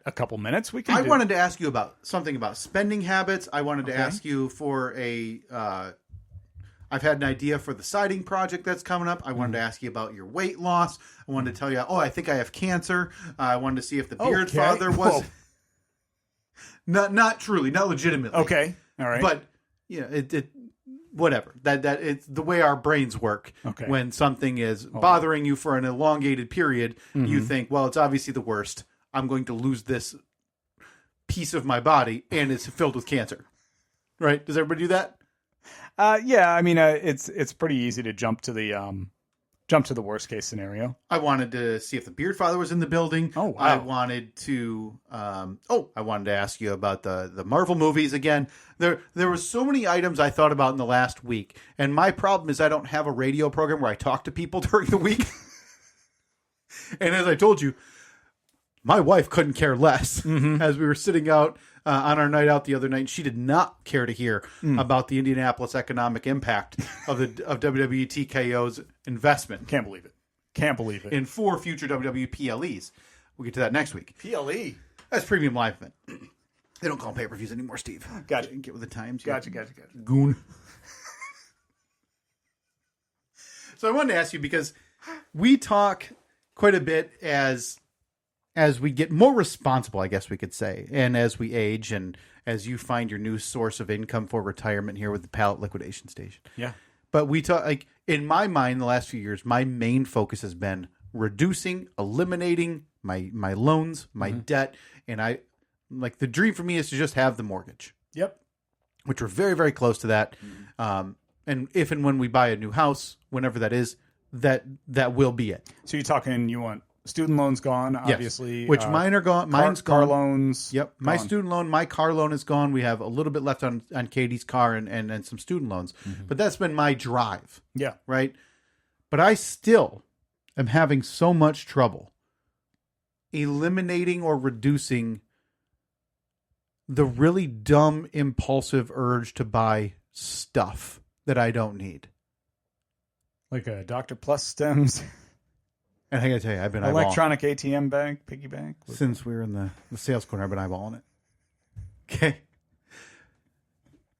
a couple minutes. I wanted to ask you about something about spending habits. I wanted to ask you for I've had an idea for the siding project that's coming up. I wanted to ask you about your weight loss. I wanted to tell you, I think I have cancer. I wanted to see if the beard father was not truly, not legitimately. Okay. All right. But it whatever. That it's the way our brains work. Okay. When something is bothering you for an elongated period, you think, well, it's obviously the worst. I'm going to lose this piece of my body, and it's filled with cancer. Right? Does everybody do that? Yeah, I mean, it's pretty easy to jump to the worst case scenario. I wanted to see if the Beardfather was in the building. Oh, wow. I wanted to I wanted to ask you about the Marvel movies again. There were so many items I thought about in the last week, and my problem is I don't have a radio program where I talk to people during the week. And as I told you, my wife couldn't care less. As we were sitting out on our night out the other night, she did not care to hear about the Indianapolis economic impact of WWE TKO's investment. Can't believe it. In 4 future WWE PLEs. We'll get to that next week. PLE. That's premium live event. They don't call them pay-per-views anymore, Steve. Gotcha. Get with the times. Gotcha. Goon. So I wanted to ask you, because we talk quite a bit as we get more responsible, I guess we could say, and as we age, and as you find your new source of income for retirement here with the pallet liquidation station. Yeah. But we talk, like, in my mind, the last few years, my main focus has been reducing, eliminating my loans, my debt, and the dream for me is to just have the mortgage. Yep. Which we're very, very close to that. And if and when we buy a new house, whenever that is, that will be it. So you're talking, you want student loans gone, obviously. Yes. Which mine are gone. Mine's car gone. loans. Yep. My student loan, my car loan is gone. We have a little bit left on Katie's car and some student loans. But that's been my drive. Yeah. Right? But I still am having so much trouble eliminating or reducing the really dumb, impulsive urge to buy stuff that I don't need. Like a Dr. Plus stems. And I gotta tell you, I've been electronic ATM bank, piggy bank. Since we were in the sales corner, I've been eyeballing it. Okay.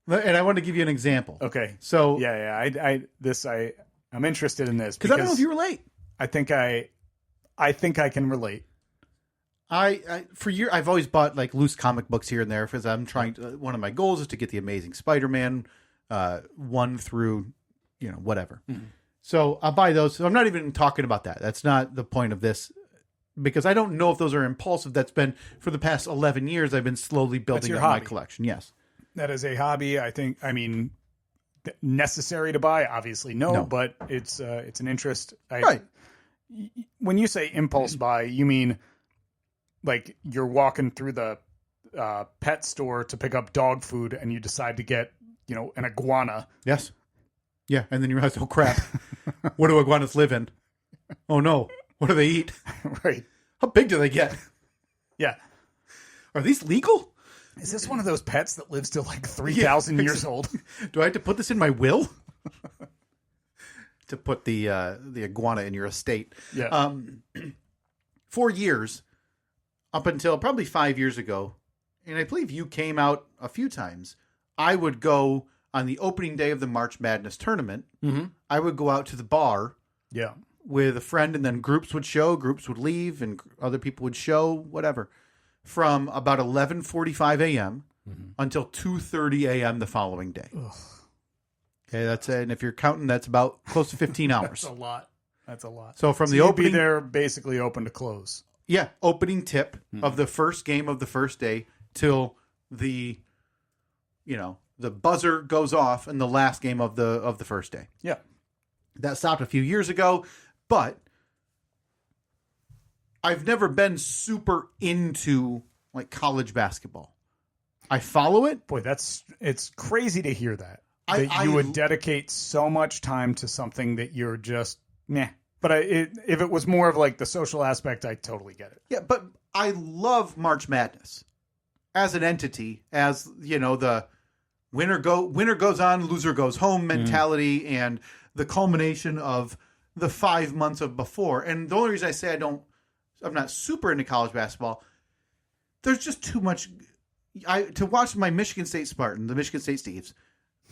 And I want to give you an example. Okay. So I'm interested in this because I don't know if you relate. I think I can relate. For years I've always bought like loose comic books here and there because I'm trying to. One of my goals is to get the Amazing Spider-Man 1 through whatever. So I'll buy those. So I'm not even talking about that. That's not the point of this, because I don't know if those are impulsive. That's been for the past 11 years. I've been slowly building up my collection. Yes, that is a hobby. I mean, necessary to buy? Obviously, no. But it's an interest. Right. When you say impulse buy, you mean like you're walking through the pet store to pick up dog food, and you decide to get an iguana. Yes. Yeah, and then you realize, oh crap, what do iguanas live in? Oh no, what do they eat? Right. How big do they get? Yeah. Are these legal? Is this one of those pets that lives till like 3,000 years old? Do I have to put this in my will? To put the iguana in your estate. Yeah. For years, up until probably 5 years ago, and I believe you came out a few times, I would go on the opening day of the March Madness tournament. I would go out to the bar with a friend, and then groups would show, groups would leave, and other people would show, whatever, from about 11:45 a.m. Until 2:30 a.m. the following day. Ugh. Okay, that's it. And if you're counting, that's about close to 15 hours. That's a lot. So from the opening, be there basically open to close. Yeah, opening tip of the first game of the first day till the buzzer goes off in the last game of the first day. Yeah. That stopped a few years ago, but I've never been super into like college basketball. I follow it. Boy, it's crazy to hear that. You would dedicate so much time to something that you're just meh. But if it was more of like the social aspect, I totally get it. Yeah, but I love March Madness as an entity, as the winner goes on, loser goes home mentality, and the culmination of the 5 months of before. And the only reason I say I'm not super into college basketball, there's just too much. To watch my Michigan State Spartan, the Michigan State Steves,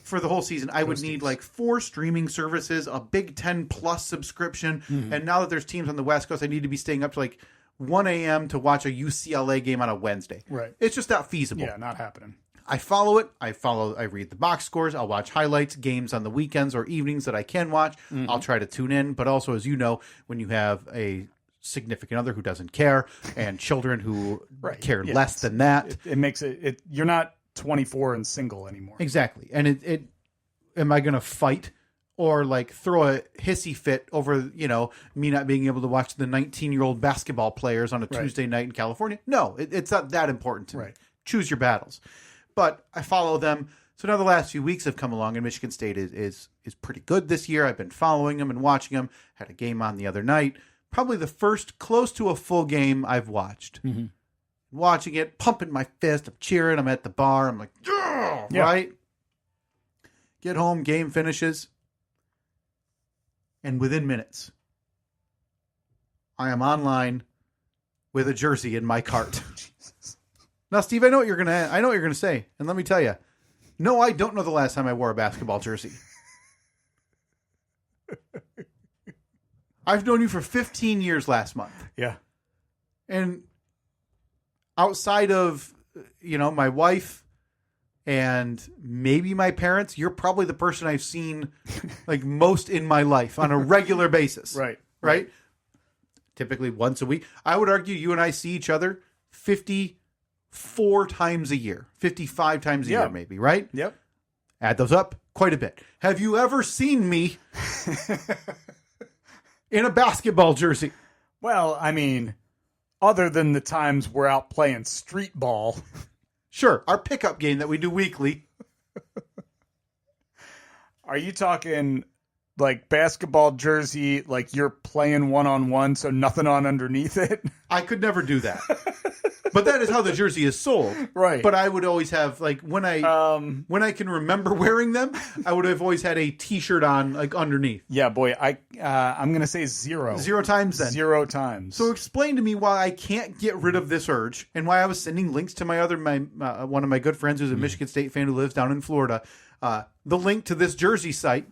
for the whole season, I would need like 4 streaming services, a Big Ten Plus subscription, and now that there's teams on the West Coast, I need to be staying up to like 1 a.m. to watch a UCLA game on a Wednesday. Right. It's just not feasible. Yeah, not happening. I follow it. I read the box scores. I'll watch highlights, games on the weekends or evenings that I can watch. I'll try to tune in. But also, as you know, when you have a significant other who doesn't care and children who care less than that, it makes it. You're not 24 and single anymore. Exactly. And am I going to fight or like throw a hissy fit over, me not being able to watch the 19-year-old basketball players on a Tuesday night in California? No, it's not that important to me. Choose your battles. But I follow them. So now the last few weeks have come along, and Michigan State is pretty good this year. I've been following them and watching them. Had a game on the other night. Probably the first close to a full game I've watched. Mm-hmm. Watching it, pumping my fist, I'm cheering, I'm at the bar, I'm like, yeah. Right? Get home, game finishes. And within minutes, I am online with a jersey in my cart. Jesus. Now, Steve, I know what you're gonna say, and let me tell you, no, I don't know the last time I wore a basketball jersey. I've known you for 15 years last month. Yeah. And outside of, my wife and maybe my parents, you're probably the person I've seen like most in my life on a regular basis. Right? Typically once a week. I would argue you and I see each other 54 times a year, 55 times a year maybe, right? Yep. Add those up, quite a bit. Have you ever seen me in a basketball jersey? Well, I mean, other than the times we're out playing street ball. Sure, our pickup game that we do weekly. Are you talking like basketball jersey, like you're playing one-on-one, so nothing on underneath it? I could never do that. But that is how the jersey is sold. Right. But I would always have, like, when I can remember wearing them, I would have always had a T-shirt on, like, underneath. Yeah, boy, I'm going to say 0. 0 times then. 0 times. So explain to me why I can't get rid of this urge, and why I was sending links to one of my good friends who's a Michigan State fan who lives down in Florida, the link to this jersey site,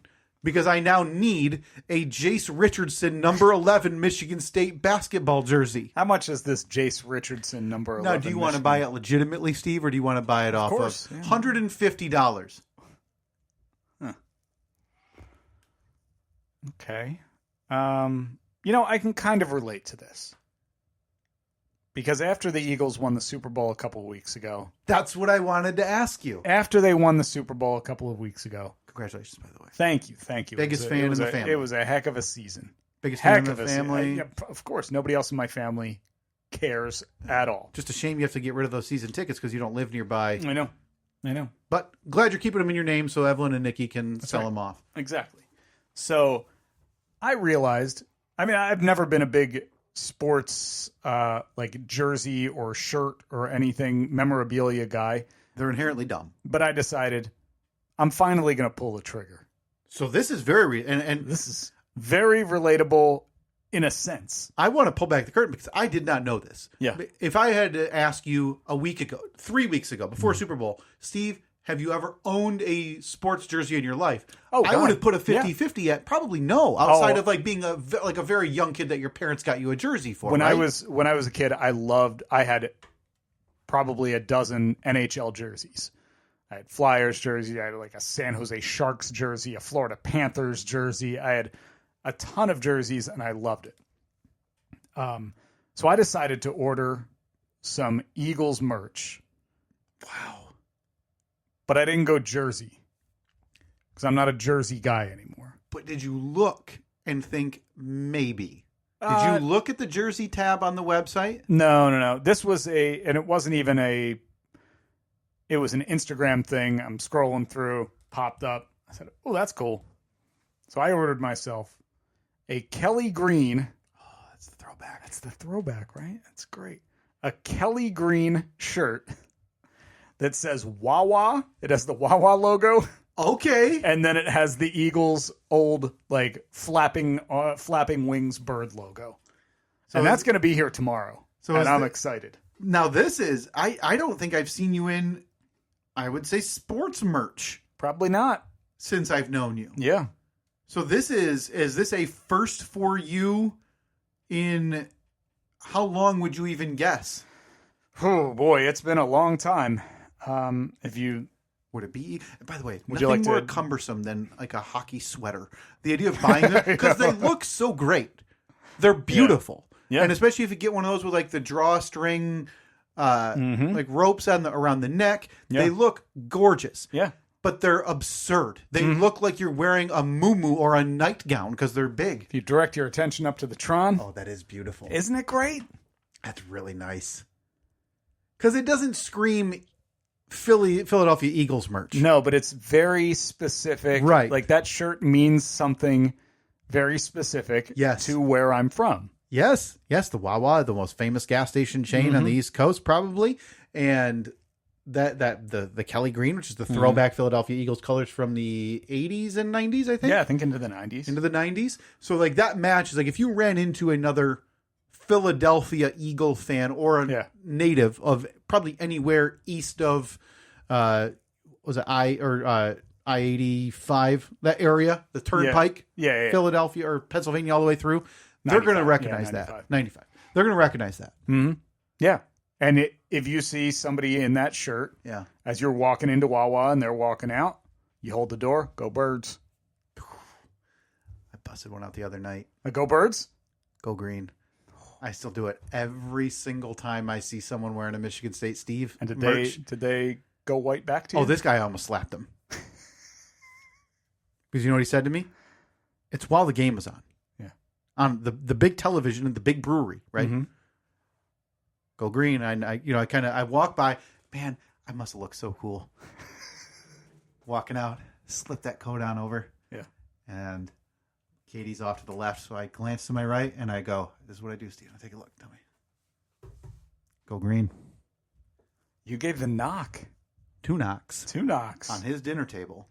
because I now need a Jace Richardson number 11 Michigan State basketball jersey. How much is this Jace Richardson number 11? Now, do you want to buy it legitimately, Steve, or do you want to buy it off of $150? Huh. Okay. I can kind of relate to this. Because after the Eagles won the Super Bowl a couple of weeks ago. That's what I wanted to ask you. After they won the Super Bowl a couple of weeks ago. Congratulations, by the way. Thank you. Biggest fan in the family. It was a heck of a season. Biggest fan in the family. Of course, nobody else in my family cares at all. Just a shame you have to get rid of those season tickets because you don't live nearby. I know. But glad you're keeping them in your name so Evelyn and Nikki can sell them off. Exactly. So I realized, I've never been a big sports like jersey or shirt or anything memorabilia guy. They're inherently dumb. But I decided I'm finally going to pull the trigger. So this is very and this is very relatable in a sense. I want to pull back the curtain because I did not know this. Yeah. If I had to ask you a week ago, 3 weeks ago, before Super Bowl, Steve, have you ever owned a sports jersey in your life? Oh, I would have put a 50-50 at probably no, outside of like being a very young kid that your parents got you a jersey for. When I was a kid, I had probably a dozen NHL jerseys. I had Flyers jersey. I had like a San Jose Sharks jersey, a Florida Panthers jersey. I had a ton of jerseys, and I loved it. So I decided to order some Eagles merch. Wow. But I didn't go jersey because I'm not a jersey guy anymore. But did you look and think maybe? Did you look at the jersey tab on the website? No. This was and it wasn't even it was an Instagram thing. I'm scrolling through, popped up. I said, oh, that's cool. So I ordered myself a Kelly Green. Oh, that's the throwback. That's the throwback, right? That's great. A Kelly Green shirt that says Wawa. It has the Wawa logo. Okay. And then it has the Eagles' old, like, flapping wings bird logo. So and that's going to be here tomorrow. So and I'm excited. Now, this is, I don't think I've seen you in, I would say, sports merch. Probably not. Since I've known you. Yeah. So this is this a first for you in, how long would you even guess? Oh, boy, it's been a long time. If you... Would it be? By the way, would nothing you like more to... cumbersome than like a hockey sweater. The idea of buying them because they look so great. They're beautiful, yeah. And especially if you get one of those with like the drawstring, like ropes around the neck, they look gorgeous. Yeah. but they're absurd. They look like you're wearing a muumuu or a nightgown because they're big. If you direct your attention up to the Tron. Oh, that is beautiful. Isn't it great? That's really nice. Because it doesn't scream Philadelphia Eagles merch. No, but it's very specific. Right. Like that shirt means something very specific to where I'm from. Yes. The Wawa, the most famous gas station chain on the East Coast, probably. And the Kelly Green, which is the throwback Philadelphia Eagles colors from the 80s and 90s, I think. Yeah, I think into the 90s. Into the 90s. So like that match is like if you ran into another Philadelphia Eagle fan or a native of probably anywhere east of was it I-85, that area, the Turnpike, Philadelphia or Pennsylvania all the way through, they're going to recognize that. 95. They're going to recognize that. Mm-hmm. Yeah. And if you see somebody in that shirt, as you're walking into Wawa and they're walking out, you hold the door, go Birds. I busted one out the other night. Go Birds? Go Green. I still do it every single time I see someone wearing a Michigan State Steve and merch. Did they go white back to you? Oh, this guy almost slapped him. Because you know what he said to me? It's while the game was on. Yeah. On the big television and the big brewery, right? Mm-hmm. Go Green. I walk by, man, I must have looked so cool. Walking out, slip that coat on over. Yeah. And Katie's off to the left, so I glance to my right, and I go, this is what I do, Steve. I take a look. Tell me. Go Green. You gave the knock. 2 knocks. 2 knocks. On his dinner table,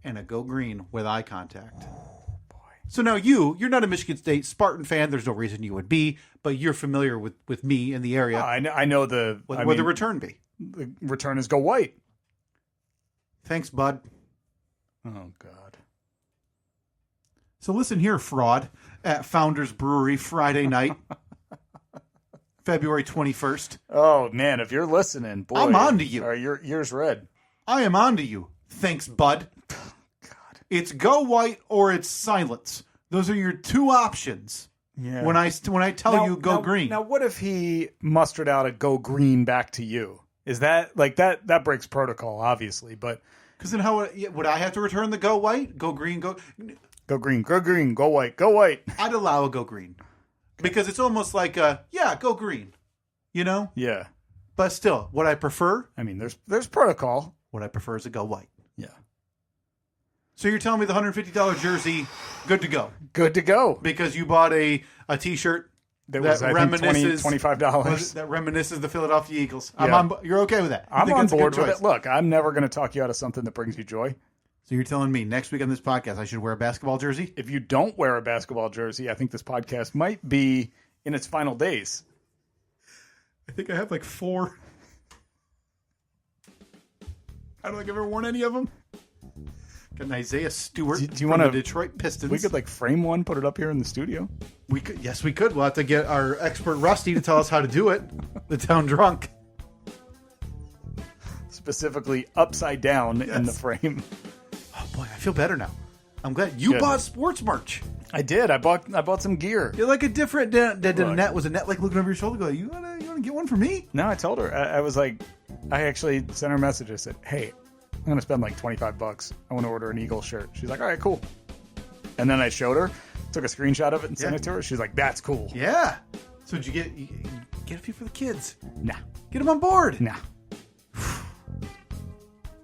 and a Go Green with eye contact. Oh, boy. So now you're not a Michigan State Spartan fan. There's no reason you would be, but you're familiar with me in the area. I know the... What would the return be? The return is go white. Thanks, bud. Oh, God. So listen here, fraud, at Founders Brewery Friday night, February 21st. Oh, man, if you're listening, boy. I'm on to you. Are your ears red? I am on to you. Thanks, bud. God. It's go white or it's silence. Those are your 2 options. Yeah. When I tell you go green. Now, what if he mustered out a go green back to you? Is that, like, that breaks protocol, obviously, but... Because then how would I have to return the go white? Go green, go... Go green, go white, go white. I'd allow a go green. Because it's almost like go green. You know? Yeah. But still, what I prefer... I mean, there's protocol. What I prefer is a go white. Yeah. So you're telling me the $150 jersey, good to go? Good to go. Because you bought a T-shirt that reminisces... $25. That reminisces the Philadelphia Eagles. Yeah. You're okay with that? I'm on board with it. Look, I'm never going to talk you out of something that brings you joy. So you're telling me next week on this podcast I should wear a basketball jersey? If you don't wear a basketball jersey, I think this podcast might be in its final days. I think I have like 4. I don't think I've ever worn any of them. Got an Isaiah Stewart do you want the Detroit Pistons. We could like frame one, put it up here in the studio. We could. Yes, we could. We'll have to get our expert Rusty to tell us how to do it. The town drunk. Specifically upside down in the frame. Oh boy, I feel better now. I'm glad you bought sports merch. I did. I bought some gear. You're like a different net. Was a net like looking over your shoulder? Go, you want to get one for me? No, I told her. I was like, I actually sent her a message. I said, hey, I'm going to spend like $25. I want to order an Eagle shirt. She's like, all right, cool. And then I showed her, took a screenshot of it and sent it to her. She's like, that's cool. Yeah. So did you get a few for the kids? Nah. Get them on board. Nah.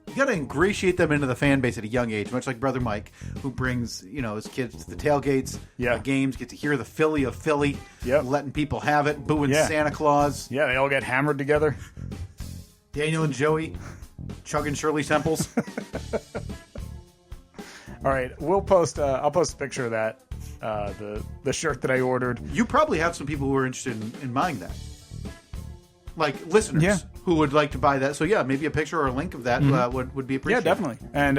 You got to ingratiate them into the fan base at a young age, much like Brother Mike, who brings his kids to the tailgates, the games, get to hear the Philly of Philly, letting people have it, booing Santa Claus. Yeah, they all get hammered together. Daniel and Joey chugging Shirley Temples. All right, we'll post. I'll post a picture of that, the shirt that I ordered. You probably have some people who are interested in buying that, like listeners who would like to buy that. So maybe a picture or a link of that would be appreciated. Yeah, definitely. And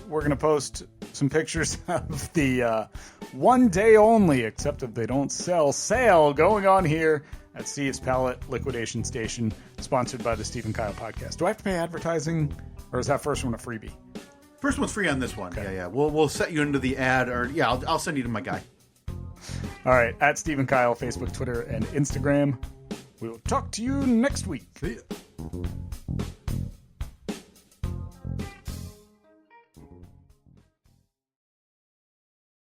we're gonna post some pictures of the one day only, except if they don't sale going on here at Steve's Pallet Liquidation Station, sponsored by the Steve and Kyle podcast. Do I have to pay advertising, or is that first one a freebie? First one's free on this one. Okay. Yeah. We'll set you into the ad, or I'll send you to my guy. All right, at Steve and Kyle, Facebook, Twitter, and Instagram. We will talk to you next week. See ya.